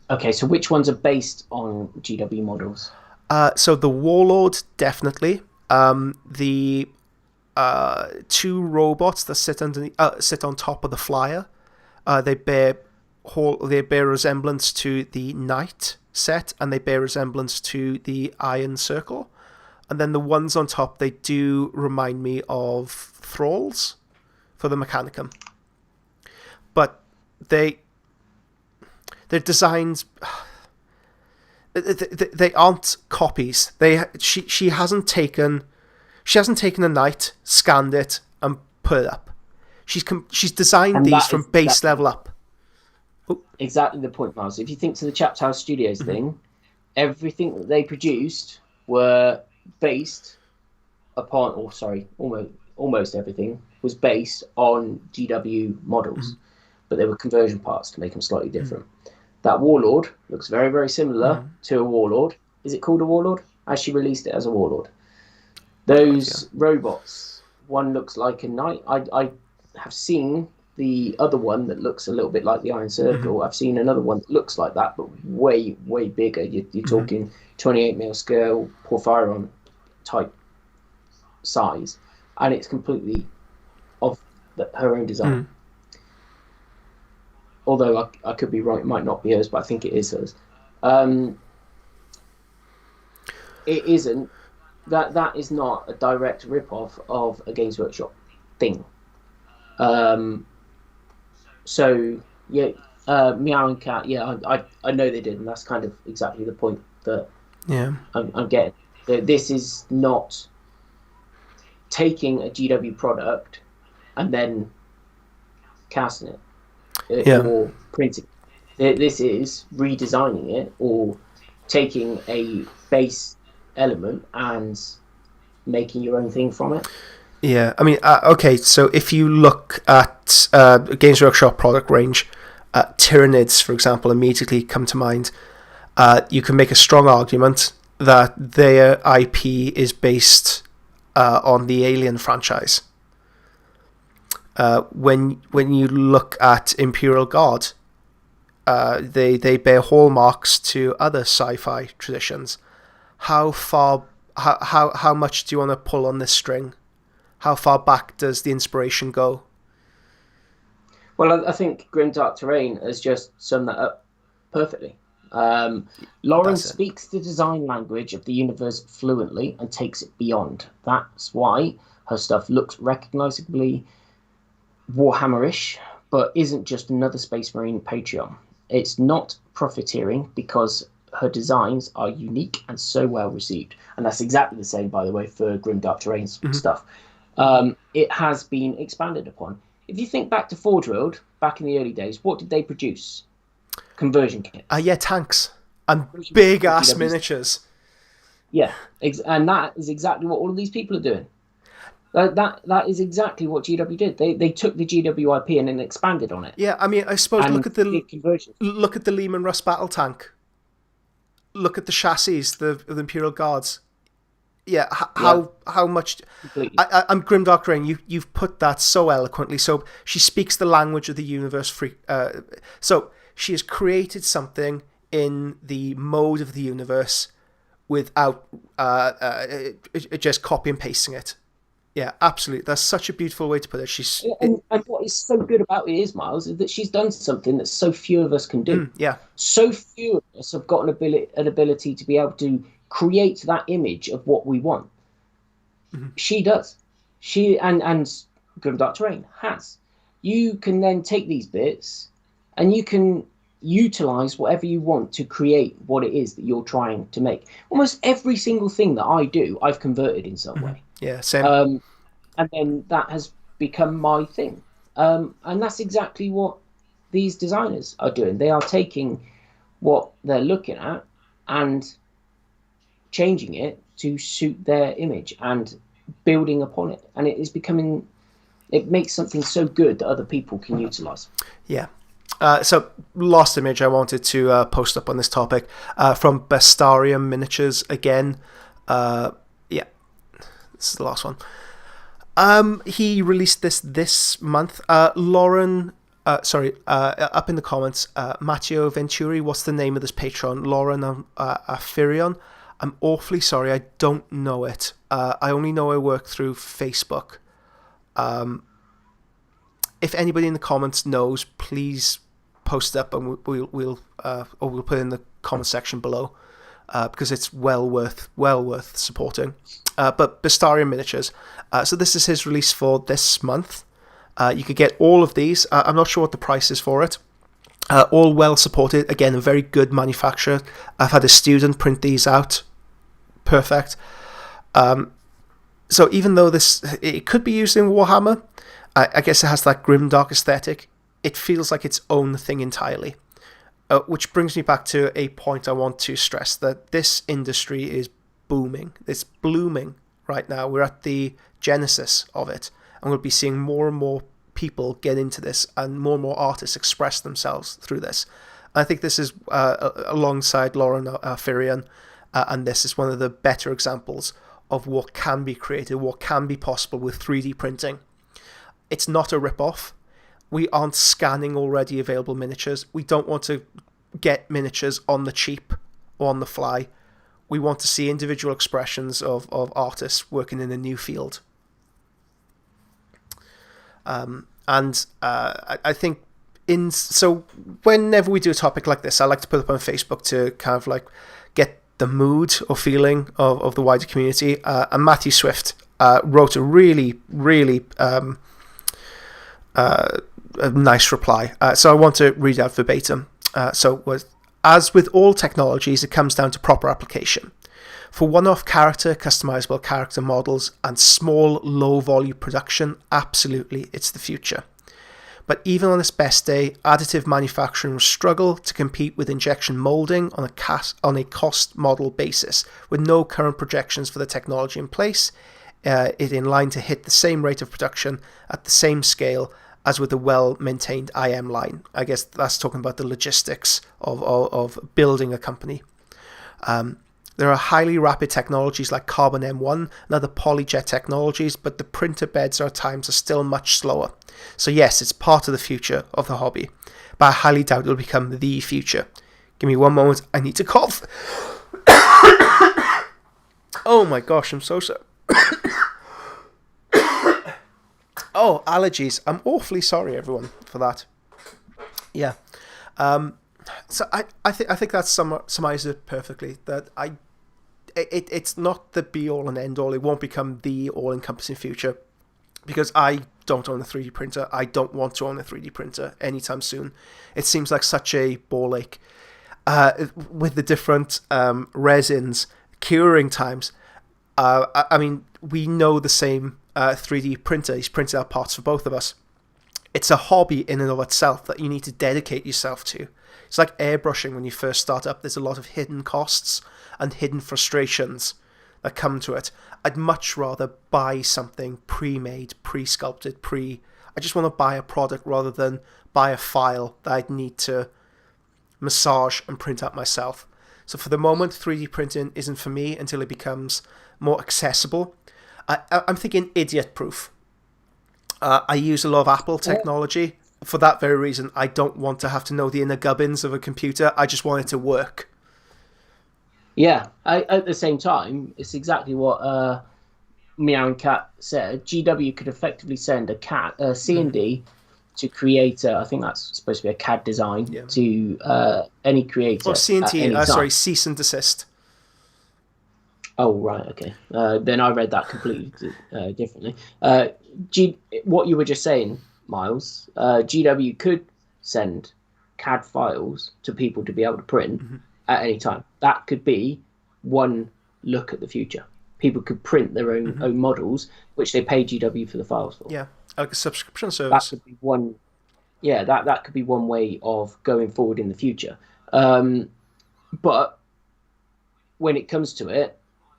Okay, so which ones are based on GW models? So the Warlord, definitely. The two robots that sit on top of the flyer, they bear resemblance to the Knight set, and they bear resemblance to the Iron Circle. And then the ones on top, they do remind me of Thralls for the Mechanicum. But they're designed... They aren't copies. She hasn't taken a Knight, scanned it, and put it up. She's designed and these from base level up. Exactly the point, Miles. If you think to the Chapped House Studios thing, everything that they produced were based upon, almost everything was based on GW models, but they were conversion parts to make them slightly different. That Warlord looks very, very similar to a Warlord. Is it called a Warlord? As she released it as a Warlord. Those robots, one looks like a Knight. I have seen the other one that looks a little bit like the Iron Circle. I've seen another one that looks like that, but way, way bigger. You're talking 28mm scale Porphyron type size, and it's completely of her own design. Although I could be wrong, it might not be hers, but I think it is hers. It isn't. That is not a direct rip-off of a Games Workshop thing. So yeah, Meow and Cat. Yeah, I know they did, and that's kind of exactly the point that I'm getting. This is not taking a GW product and then casting it or printing. This is redesigning it or taking a base element and making your own thing from it. Yeah, I mean, okay, so if you look at Games Workshop product range, Tyranids, for example, immediately come to mind. You can make a strong argument that their IP is based on the Alien franchise. When you look at Imperial Guard, they bear hallmarks to other sci-fi traditions. How much do you want to pull on this string? How far back does the inspiration go? Well, I think Grimdark Terrain has just summed that up perfectly. Lauren speaks the design language of the universe fluently and takes it beyond. That's why her stuff looks recognisably Warhammerish, but isn't just another Space Marine Patreon. It's not profiteering because her designs are unique and so well received. And that's exactly the same, by the way, for Grimdark Terrain's stuff. It has been expanded upon. If you think back to Forge World, back in the early days, what did they produce? Conversion kits. Yeah, tanks. And big-ass miniatures. Yeah, and that is exactly what all of these people are doing. That is exactly what GW did. They took the GW IP and then expanded on it. Yeah, I mean, I suppose look at the Lehman Russ battle tank. Look at the chassis, the Imperial Guards. Yeah, how much? I'm Grimdark Terrain. You've put that so eloquently. So she speaks the language of the universe. So she has created something in the mode of the universe without just copy and pasting it. Yeah, absolutely. That's such a beautiful way to put it. And what is so good about it is, Miles, is that she's done something that so few of us can do. Yeah. So few of us have got an ability to be able to create that image of what we want. She does. She and Grimdark Terrain has. You can then take these bits and you can utilize whatever you want to create what it is that you're trying to make. Almost every single thing that I do, I've converted in some way. Yeah, same. And then that has become my thing. And that's exactly what these designers are doing. They are taking what they're looking at and changing it to suit their image and building upon it. And it makes something so good that other people can utilize. Yeah. So last image I wanted to post up on this topic from Bestarium Miniatures again. This is the last one. He released this month. Lauren, up in the comments, Matteo Venturi, what's the name of this patron? Lauren Afirion. I'm awfully sorry, I don't know it. I only know I work through Facebook. If anybody in the comments knows, please post it up and we'll put it in the comment section below. Because it's well worth supporting. But Bestarium Miniatures. So this is his release for this month. You could get all of these. I'm not sure what the price is for it. All well supported. Again, a very good manufacturer. I've had a student print these out. Perfect. So even though it could be used in Warhammer, I guess it has that grimdark aesthetic. It feels like its own thing entirely. Which brings me back to a point I want to stress, that this industry is booming. It's blooming right now. We're at the genesis of it. And we'll be seeing more and more people get into this and more artists express themselves through this. I think this is, alongside Lauren Firian, and this is one of the better examples of what can be created, what can be possible with 3D printing. It's not a rip-off. We aren't scanning already available miniatures. We don't want to get miniatures on the cheap or on the fly. We want to see individual expressions of artists working in a new field. I think so whenever we do a topic like this, I like to put it up on Facebook to kind of like get the mood or feeling of the wider community. And Matthew Swift wrote a really, really a nice reply. So I want to read out verbatim. As with all technologies, it comes down to proper application. For one-off character, customizable character models, and small, low-volume production, absolutely, it's the future. But even on its best day, additive manufacturing will struggle to compete with injection molding on a cost model basis, with no current projections for the technology in place, it in line to hit the same rate of production at the same scale as with a well-maintained IM line. I guess that's talking about the logistics of building a company. There are highly rapid technologies like Carbon M1 and other polyjet technologies, but the printer beds at times are still much slower. So yes, it's part of the future of the hobby, but I highly doubt it'll become the future. Give me one moment, I need to cough. Oh my gosh, I'm so sorry. Oh, allergies. I'm awfully sorry, everyone, for that. Yeah. So I think that summarizes it perfectly. That it's not the be all and end all. It won't become the all encompassing future, because I don't own a 3D printer. I don't want to own a 3D printer anytime soon. It seems like such a ball ache with the different resins, curing times. I mean, we know the same 3D printer. He's printed out parts for both of us. It's a hobby in and of itself that you need to dedicate yourself to. It's like airbrushing when you first start up. There's a lot of hidden costs and hidden frustrations that come to it. I'd much rather buy something pre-made, pre-sculpted, I just want to buy a product rather than buy a file that I'd need to massage and print out myself. So for the moment, 3D printing isn't for me until it becomes more accessible. I'm thinking idiot-proof. I use a lot of Apple technology. For that very reason, I don't want to have to know the inner gubbins of a computer. I just want it to work. Yeah, at the same time, it's exactly what Meow and Cat said. GW could effectively send a C&D to create I think that's supposed to be a CAD design, to any creator. Or C&T, sorry, cease and desist. Oh, right, okay. Then I read that completely differently. What you were just saying, Miles, GW could send CAD files to people to be able to print at any time. That could be one look at the future. People could print their own models, which they pay GW for the files for. Yeah, like a subscription service. That could be one. Yeah, that could be one way of going forward in the future. But when it comes to it,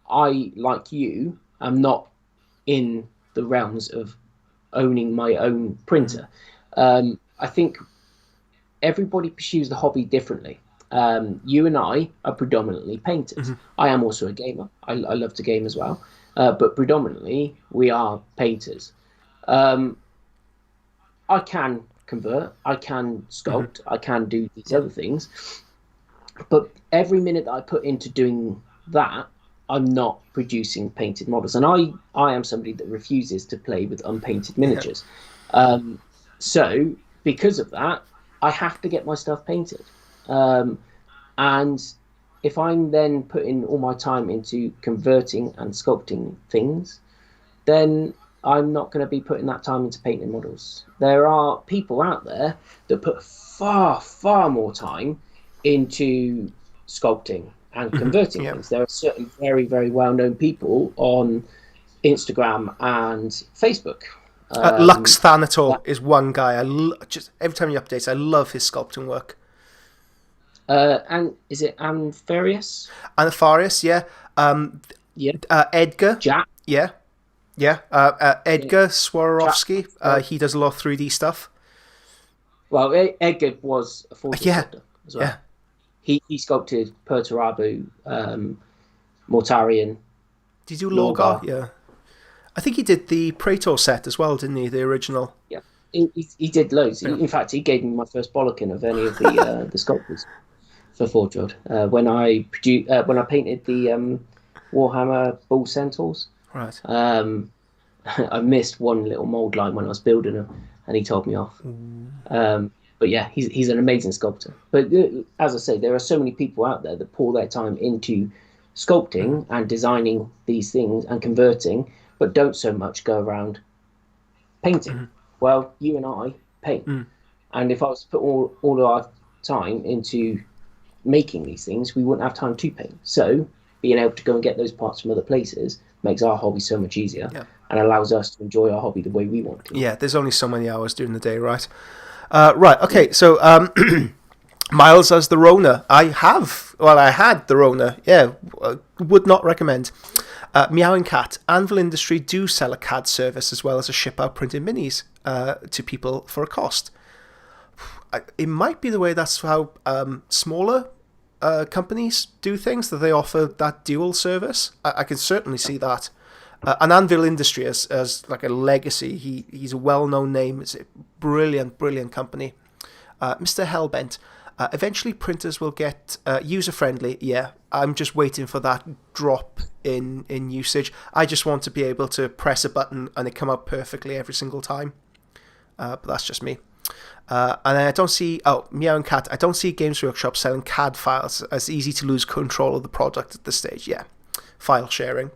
I, like you, am not in the realms of owning my own printer. I think everybody pursues the hobby differently. You and I are predominantly painters. I am also a gamer. I love to game as well. But predominantly, we are painters. I can convert. I can sculpt. I can do these other things. But every minute that I put into doing that, I'm not producing painted models. And I am somebody that refuses to play with unpainted miniatures. So because of that, I have to get my stuff painted. And if I'm then putting all my time into converting and sculpting things, then I'm not going to be putting that time into painting models. There are people out there that put far, far more time into sculpting and converting things. There are certain very, very well-known people on Instagram and Facebook. Lux Thanator is one guy. Just every time he updates, I love his sculpting work. And is it Anfarius? Anfarius, yeah. Edgar, Jack, yeah. Edgar Swarovski. He does a lot of 3D stuff. Well, Edgar was a 4D sculptor as well. Yeah. He sculpted Perturabu, Mortarion. Did you do Lorgar? Yeah. I think he did the Praetor set as well, didn't he? The original. Yeah. He did loads. Yeah. In fact, he gave me my first bollocking of any of the sculptors for Forge World. When I painted the Warhammer Bull Centaurs. Right. I missed one little mold line when I was building them, and he told me off. But yeah, he's an amazing sculptor. But as I say, there are so many people out there that pour their time into sculpting and designing these things and converting, but don't so much go around painting. Well, you and I paint, and if I was to put all of our time into making these things, we wouldn't have time to paint. So being able to go and get those parts from other places makes our hobby so much easier, and allows us to enjoy our hobby the way we want to. Yeah, there's only so many hours during the day, right? Right, okay, so Miles as the Rona. I had the Rona, would not recommend. Meowing Cat. Anvil Industry do sell a CAD service as well as a ship-out printed minis to people for a cost. It might be the way that's how smaller companies do things, that they offer that dual service. I can certainly see that. And Anvil Industry as like a legacy, he's a well-known name. It's a brilliant company. Mr. Hellbent. Eventually printers will get user-friendly. Yeah, I'm just waiting for that drop in usage. I just want to be able to press a button and it come out perfectly every single time. But that's just me. And I don't see... Meow and Cat. I don't see Games Workshop selling CAD files as easy to lose control of the product at this stage. Yeah, file sharing.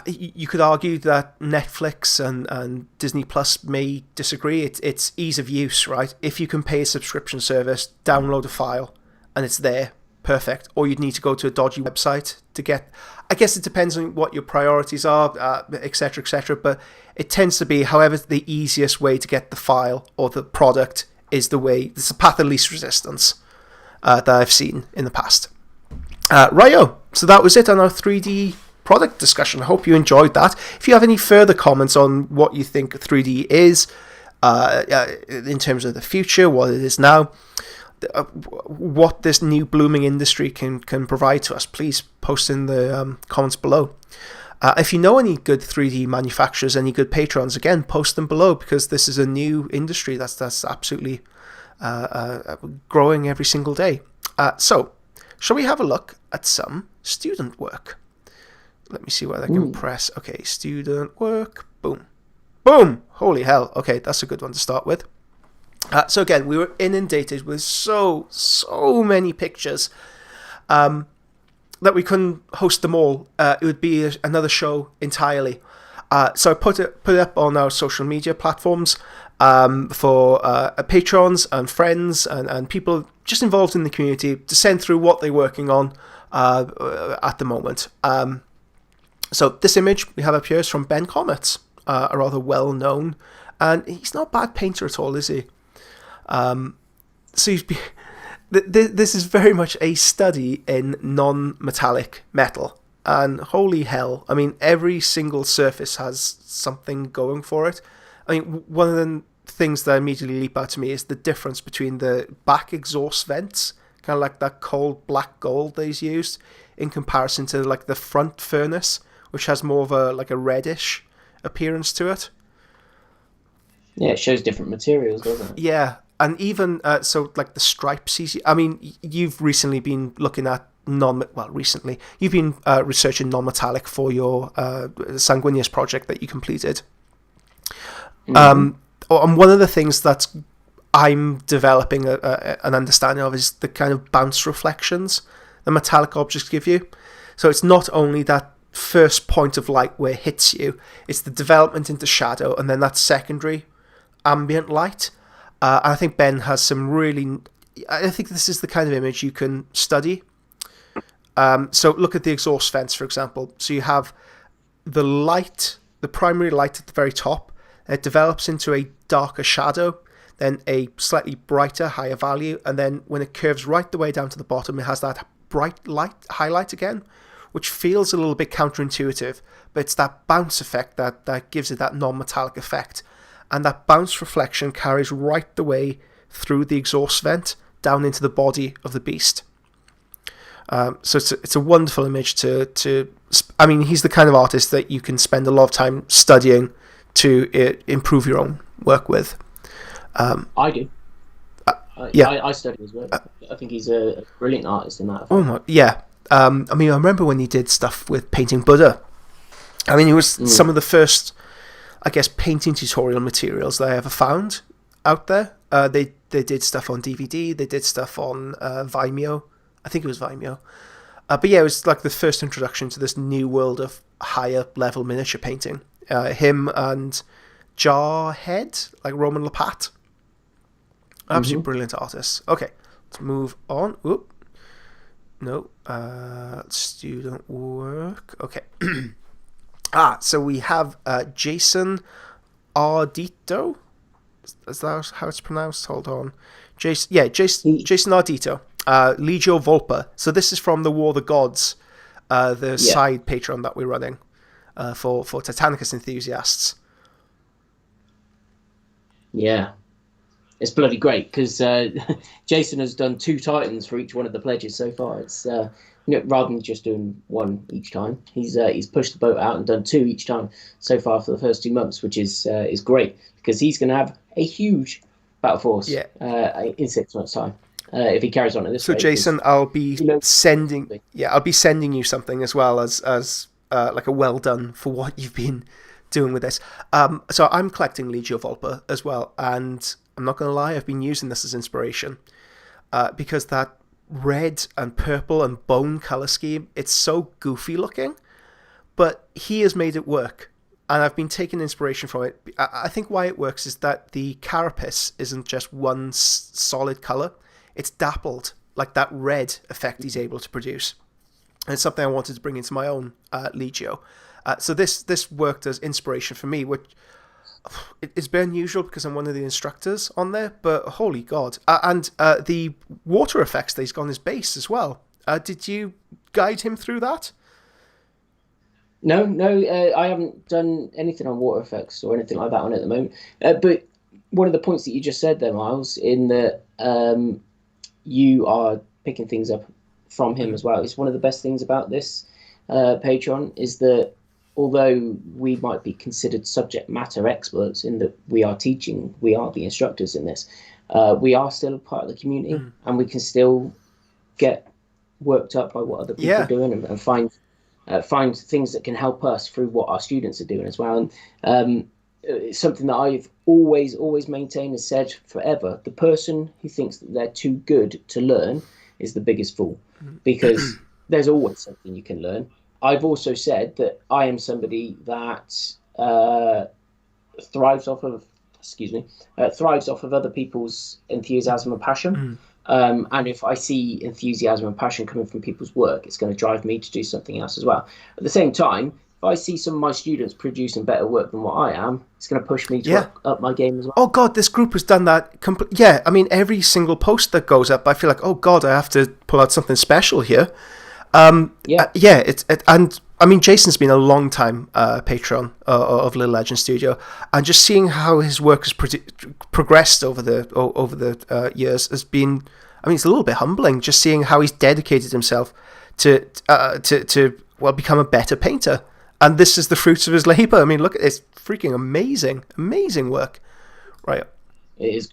You could argue that Netflix and Disney Plus may disagree. It's ease of use, right? If you can pay a subscription service, download a file, and it's there, perfect. Or you'd need to go to a dodgy website to get... I guess it depends on what your priorities are, etc., etc. But it tends to be, however, the easiest way to get the file or the product is the way... It's the path of least resistance that I've seen in the past. Righto, so that was it on our 3D product discussion. I hope you enjoyed that. If you have any further comments on what you think 3D is in terms of the future, what it is now, what this new blooming industry can provide to us, please post in the comments below. If you know any good 3D manufacturers, any good patrons, again, post them below, because this is a new industry that's absolutely growing every single day. So, shall we have a look at some student work? Let me see where I can press. Okay, student work. Boom. Boom! Holy hell. Okay, that's a good one to start with. So again, we were inundated with so many pictures that we couldn't host them all. It would be another show entirely. So I put it up on our social media platforms for patrons and friends and people just involved in the community to send through what they're working on at the moment. So this image we have up here is from Ben Comets, a rather well-known, and he's not a bad painter at all, is he? So this is very much a study in non-metallic metal, and holy hell, I mean, every single surface has something going for it. I mean, one of the things that immediately leap out to me is the difference between the back exhaust vents, kind of like that cold black gold that he's used, in comparison to like the front furnace, which has more of a reddish appearance to it. Yeah, it shows different materials, doesn't it? Yeah, and even so, like the stripes. I mean, you've recently been looking at you've been researching non-metallic for your Sanguinius project that you completed. And one of the things that I'm developing an understanding of is the kind of bounce reflections the metallic objects give you. So it's not only that first point of light where it hits you, it's the development into shadow and then that secondary ambient light. And I think Ben has some really... I think this is the kind of image you can study. So look at the exhaust vents, for example. So you have the light, the primary light at the very top. It develops into a darker shadow, then a slightly brighter, higher value, and then when it curves right the way down to the bottom, it has that bright light highlight again, which feels a little bit counterintuitive, but it's that bounce effect that gives it that non-metallic effect. And that bounce reflection carries right the way through the exhaust vent down into the body of the beast. So it's a wonderful image to I mean, he's the kind of artist that you can spend a lot of time studying to improve your own work with. I do. I study his work. I think he's a brilliant artist in that. Oh my, yeah. I mean, I remember when he did stuff with painting Buddha. I mean, it was some of the first, I guess, painting tutorial materials that I ever found out there. They did stuff on DVD. They did stuff on Vimeo. I think it was Vimeo. But yeah, it was like the first introduction to this new world of higher level miniature painting. Him and Jarhead, like Roman Lepat. Absolutely brilliant artists. Okay, let's move on. Oop. No. Student work. Okay. So we have Jason Ardito. Is that how it's pronounced? Hold on. Jason Ardito. Legio Volpa. So this is from the War of the Gods, the side Patreon that we're running for Titanicus enthusiasts. Yeah. It's bloody great because Jason has done 2 Titans for each one of the pledges so far. It's rather than just doing 1 each time, he's pushed the boat out and done 2 each time so far for the first 2 months, which is great because he's going to have a huge battle force in 6 months' time if he carries on at this. So Jason, I'll be sending you something as well as like a well done for what you've been doing with this. So I'm collecting Legio Volpa as well, and I'm not going to lie, I've been using this as inspiration because that red and purple and bone color scheme, it's so goofy looking, but he has made it work, and I've been taking inspiration from it. I think why it works is that the carapace isn't just one solid color, it's dappled, like that red effect he's able to produce. And it's something I wanted to bring into my own Legio. So this worked as inspiration for me, which it's a bit unusual because I'm one of the instructors on there, but holy God. And the water effects that he's got on his base as well. Did you guide him through that? No, I haven't done anything on water effects or anything like that on it at the moment. But one of the points that you just said there, Miles, in that you are picking things up from him as well. It's one of the best things about this Patreon is that although we might be considered subject matter experts in that we are the instructors in this, we are still a part of the community and we can still get worked up by what other people are doing and find things that can help us through what our students are doing as well. And it's something that I've always maintained and said forever. The person who thinks that they're too good to learn is the biggest fool, because there's always something you can learn. I've also said that I am somebody that thrives off of other people's enthusiasm and passion. And if I see enthusiasm and passion coming from people's work, it's going to drive me to do something else as well. At the same time, if I see some of my students producing better work than what I am, it's going to push me to up my game as well. Oh God, this group has done that. I mean, every single post that goes up, I feel like, oh God, I have to pull out something special here. And I mean, Jason's been a long time patron of Lil'Legend Studio, and just seeing how his work has progressed over the years has been, I mean, it's a little bit humbling just seeing how he's dedicated himself to become a better painter. And this is the fruits of his labor. I mean, look at this freaking amazing work. Right. It is.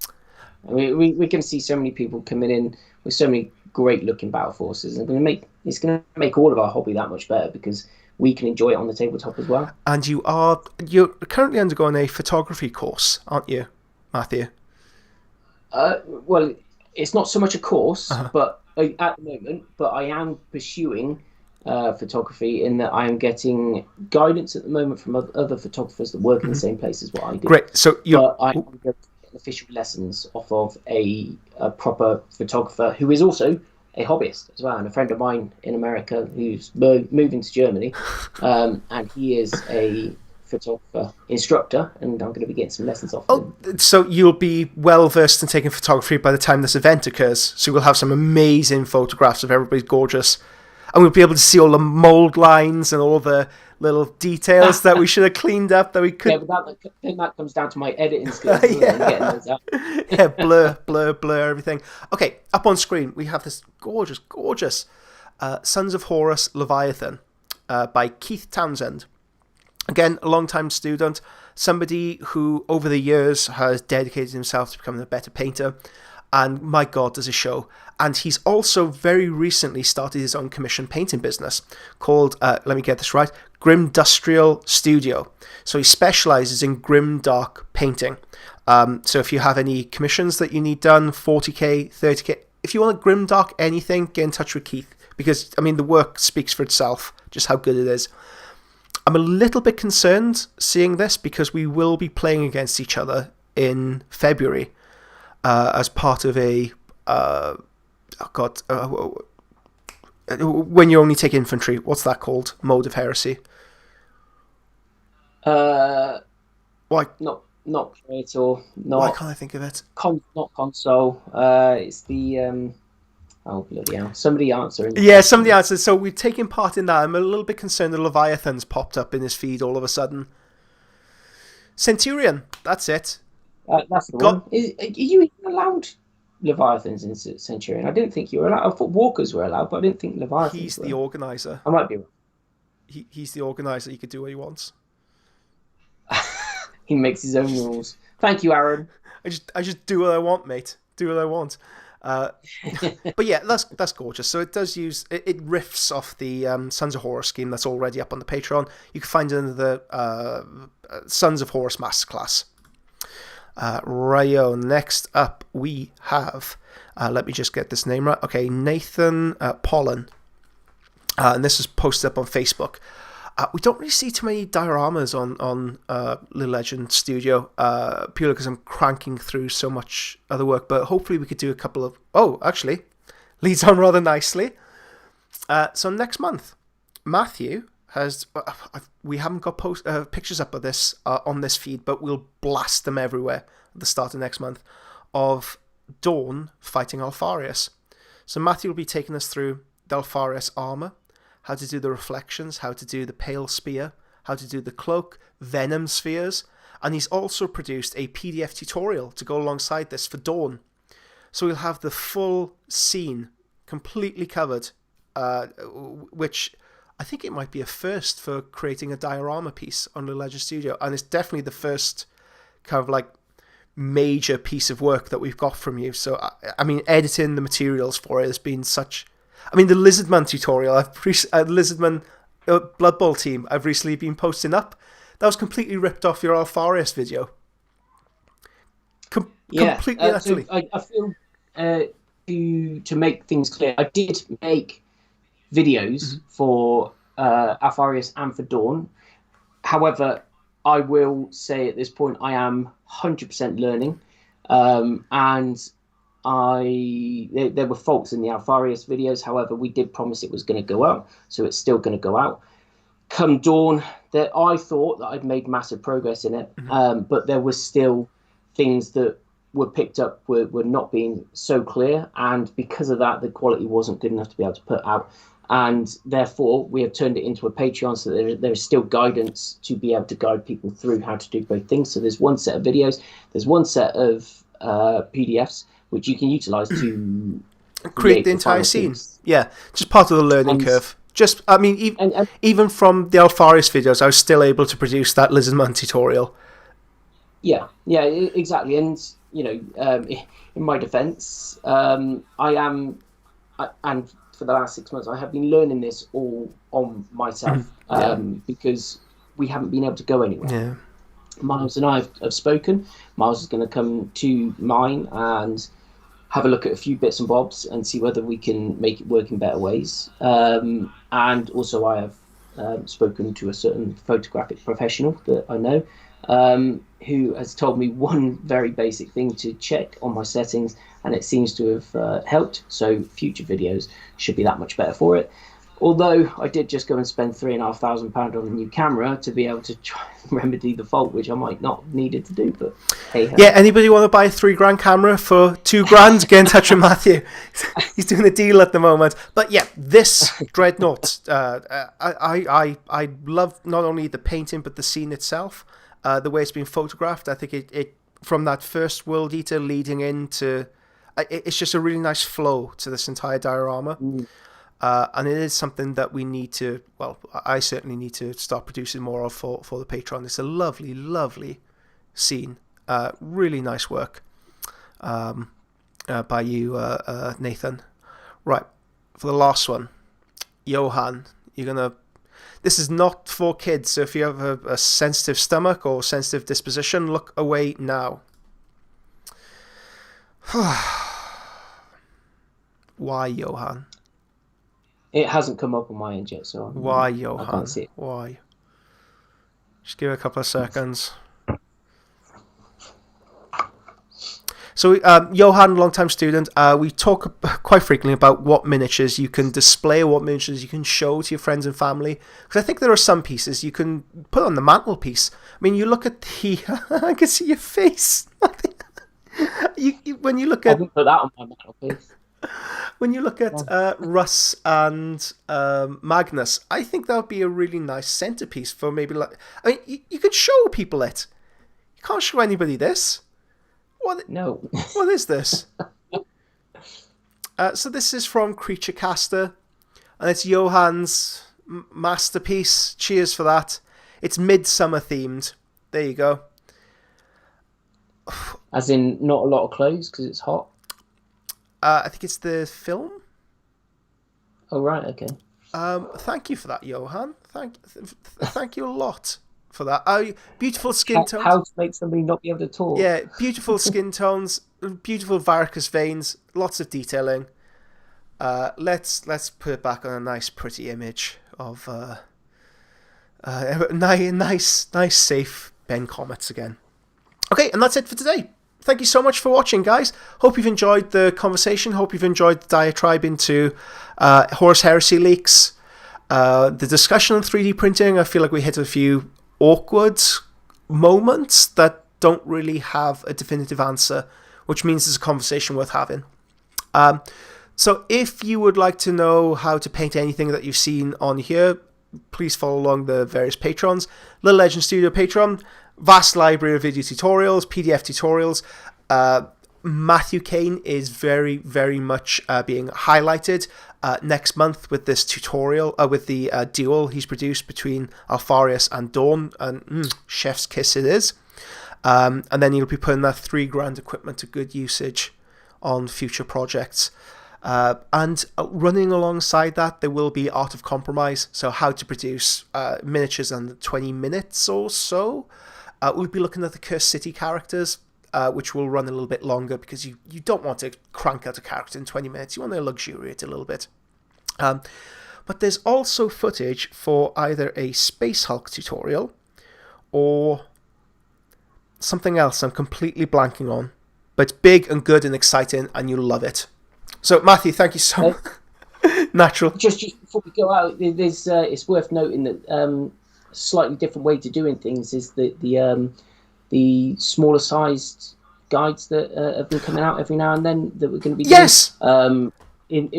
I mean, we can see so many people coming in with so many great looking battle forces, and it's going to make all of our hobby that much better because we can enjoy it on the tabletop as well. And you're currently undergoing a photography course, aren't you, Matthew? Well, it's not so much a course, but at the moment, but I am pursuing photography in that I am getting guidance at the moment from other photographers that work in the same place as what I do. Great. So I am getting official lessons off of a proper photographer who is also a hobbyist as well, and a friend of mine in America who's moving to Germany, and he is a photographer instructor, and I'm going to be getting some lessons off him. So you'll be well versed in taking photography by the time this event occurs, so we'll have some amazing photographs of everybody's gorgeous, and we'll be able to see all the mold lines and all the little details that we should have cleaned up that we could. Yeah, but that comes down to my editing skills. And getting those out. Yeah, blur everything. Okay, up on screen we have this gorgeous Sons of Horus Leviathan by Keith Townsend. Again, a long-time student. somebody who over the years has dedicated himself to becoming a better painter, and my God, does it show. And he's also very recently started his own commission painting business called, let me get this right, Grimdustrial Studio. So he specializes in grimdark painting. So if you have any commissions that you need done, 40k, 30k, if you want to grimdark anything, get in touch with Keith, because I mean the work speaks for itself, just how good it is. I'm a little bit concerned seeing this because we will be playing against each other in February as part of a when you only take infantry. What's that called? Mode of heresy. Why? Not creator. Why can't I think of it? Not console. It's the oh bloody hell! Somebody answer. Yeah, somebody answered. So we've taken part in that. I'm a little bit concerned that Leviathan's popped up in his feed all of a sudden. Centurion. That's it. That's the one. Are you even allowed Leviathans in Centurion? I didn't think you were allowed. I thought Walkers were allowed, but I didn't think Leviathans He's were. the organizer. I might be wrong. He's the organizer. He could do what he wants. He makes his own rules. Thank you, Aaron. I just do what I want, mate. Do what I want. But yeah, that's gorgeous. So it does use it riffs off the Sons of Horus scheme that's already up on the Patreon. You can find it under the Sons of Horus Masterclass. Rayo. Next up we have let me just get this name right. Okay, Nathan Pollen, and this is posted up on Facebook. We don't really see too many dioramas on Lil'Legend Studio, purely because I'm cranking through so much other work, but hopefully we could do a couple of... Oh, actually, leads on rather nicely. So next month, Matthew has... we haven't got pictures up of this on this feed, but we'll blast them everywhere at the start of next month, of Dawn fighting Alfarius. So Matthew will be taking us through the Alfarius armor, how to do the reflections, how to do the pale spear, how to do the cloak, venom spheres, and he's also produced a PDF tutorial to go alongside this for Dawn. So we'll have the full scene completely covered, which I think it might be a first for creating a diorama piece on Lil'Legend Studio, and it's definitely the first kind of like major piece of work that we've got from you. So I mean, editing the materials for it has been such... I mean, the Lizardman tutorial, Lizardman Blood Bowl team, I've recently been posting up. That was completely ripped off your Alfarius video. Completely, utterly. So I feel to make things clear, I did make videos for Alfarius and for Dawn. However, I will say at this point, I am 100% learning, and there were faults in the Alfarius videos. However, we did promise it was going to go out, so it's still going to go out. Come Dawn, that I thought that I'd made massive progress in it, but there were still things that were picked up were not being so clear, and because of that, the quality wasn't good enough to be able to put out. And therefore, we have turned it into a Patreon, so there is still guidance to be able to guide people through how to do both things. So there's one set of videos, there's one set of PDFs, which you can utilize to create the entire scene. Piece. Yeah, just part of the learning curve. Just, I mean, even from the Alfarius videos, I was still able to produce that Lizardman tutorial. Yeah, exactly. And, you know, in my defense, and for the last 6 months, I have been learning this all on myself because we haven't been able to go anywhere. Yeah. Miles and I have spoken. Miles is going to come to mine and have a look at a few bits and bobs and see whether we can make it work in better ways. And also I have spoken to a certain photographic professional that I know who has told me one very basic thing to check on my settings, and it seems to have helped. So future videos should be that much better for it. Although I did just go and spend £3,500 on a new camera to be able to try and remedy the fault, which I might not needed to do. But hey, yeah, anybody want to buy a $3,000 camera for $2,000? Get in touch with Matthew. He's doing a deal at the moment. But yeah, this Dreadnought, I love not only the painting but the scene itself, the way it's been photographed. I think it from that first World Eater leading into, it's just a really nice flow to this entire diorama. And it is something that we need to, well, I certainly need to start producing more of for the Patreon. It's a lovely, lovely scene. Really nice work by you, Nathan. Right, for the last one, Johan, you're going to... This is not for kids, so if you have a sensitive stomach or sensitive disposition, look away now. Why, Johan? It hasn't come up on my end yet, so Why, Johan? I can't see it. Why? Just give it a couple of seconds. So, Johan, long-time student, we talk quite frequently about what miniatures you can display, what miniatures you can show to your friends and family. Because I think there are some pieces you can put on the mantelpiece. I mean, you look at the... I can see your face. When you look at... I wouldn't put that on my mantelpiece. When you look at Russ and Magnus, I think that would be a really nice centerpiece for maybe... like. I mean, you could show people it. You can't show anybody this. No. What is this? So this is from Creature Caster, and it's Johan's masterpiece. Cheers for that. It's midsummer themed. There you go. As in, not a lot of clothes because it's hot? I think it's the film. Oh, right, okay. Thank you for that, Johan. Thank you a lot for that. Beautiful skin tones. How to make somebody not be able to talk. Yeah, beautiful skin tones, beautiful varicose veins, lots of detailing. Let's put it back on a nice, pretty image of nice, safe Ben Comets again. Okay, and that's it for today. Thank you so much for watching, guys. Hope you've enjoyed the conversation. Hope you've enjoyed the diatribe into Horus Heresy leaks. The discussion on 3D printing, I feel like we hit a few awkward moments that don't really have a definitive answer, which means it's a conversation worth having. So if you would like to know how to paint anything that you've seen on here, please follow along the various patrons. Lil'Legend Studio Patreon, vast library of video tutorials, PDF tutorials. Matthew Kane is very, very much being highlighted next month with this tutorial, with the duel he's produced between Alfarius and Dawn, and chef's kiss it is. And then he'll be putting that $3,000 equipment to good usage on future projects. And running alongside that, there will be Art of Compromise, so how to produce miniatures under 20 minutes or so. We'll be looking at the Cursed City characters, which will run a little bit longer because you don't want to crank out a character in 20 minutes. You want to luxuriate a little bit. But there's also footage for either a Space Hulk tutorial or something else I'm completely blanking on. But it's big and good and exciting, and you'll love it. So, Matthew, thank you so much. Natural. Just before we go out, there's it's worth noting that slightly different way to doing things is the smaller sized guides that have been coming out every now and then that we're going to be doing.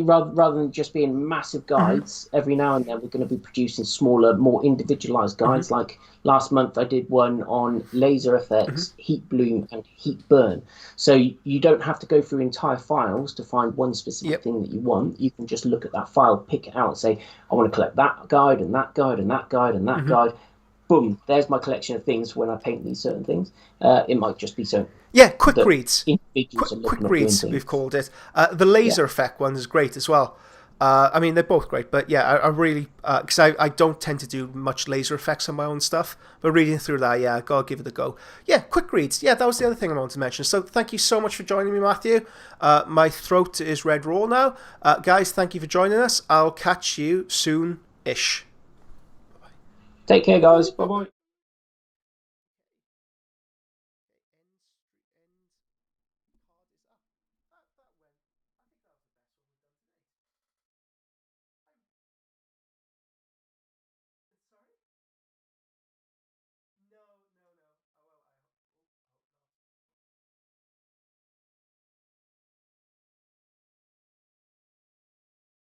Rather than just being massive guides, every now and then we're going to be producing smaller, more individualized guides. Like last month I did one on laser effects, heat bloom and heat burn. So you don't have to go through entire files to find one specific thing that you want. You can just look at that file, pick it out and say, I want to collect that guide and that guide and that guide and that guide. Boom, there's my collection of things when I paint these certain things. It might just be so. Yeah, quick reads. Quick reads, we've called it. The laser effect one is great as well. I mean, they're both great, but yeah, I really, because I don't tend to do much laser effects on my own stuff, but reading through that, yeah, gotta give it a go. Yeah, quick reads. Yeah, that was the other thing I wanted to mention. So thank you so much for joining me, Matthew. My throat is red raw now. Guys, thank you for joining us. I'll catch you soon-ish. Take care, guys. Bye-bye.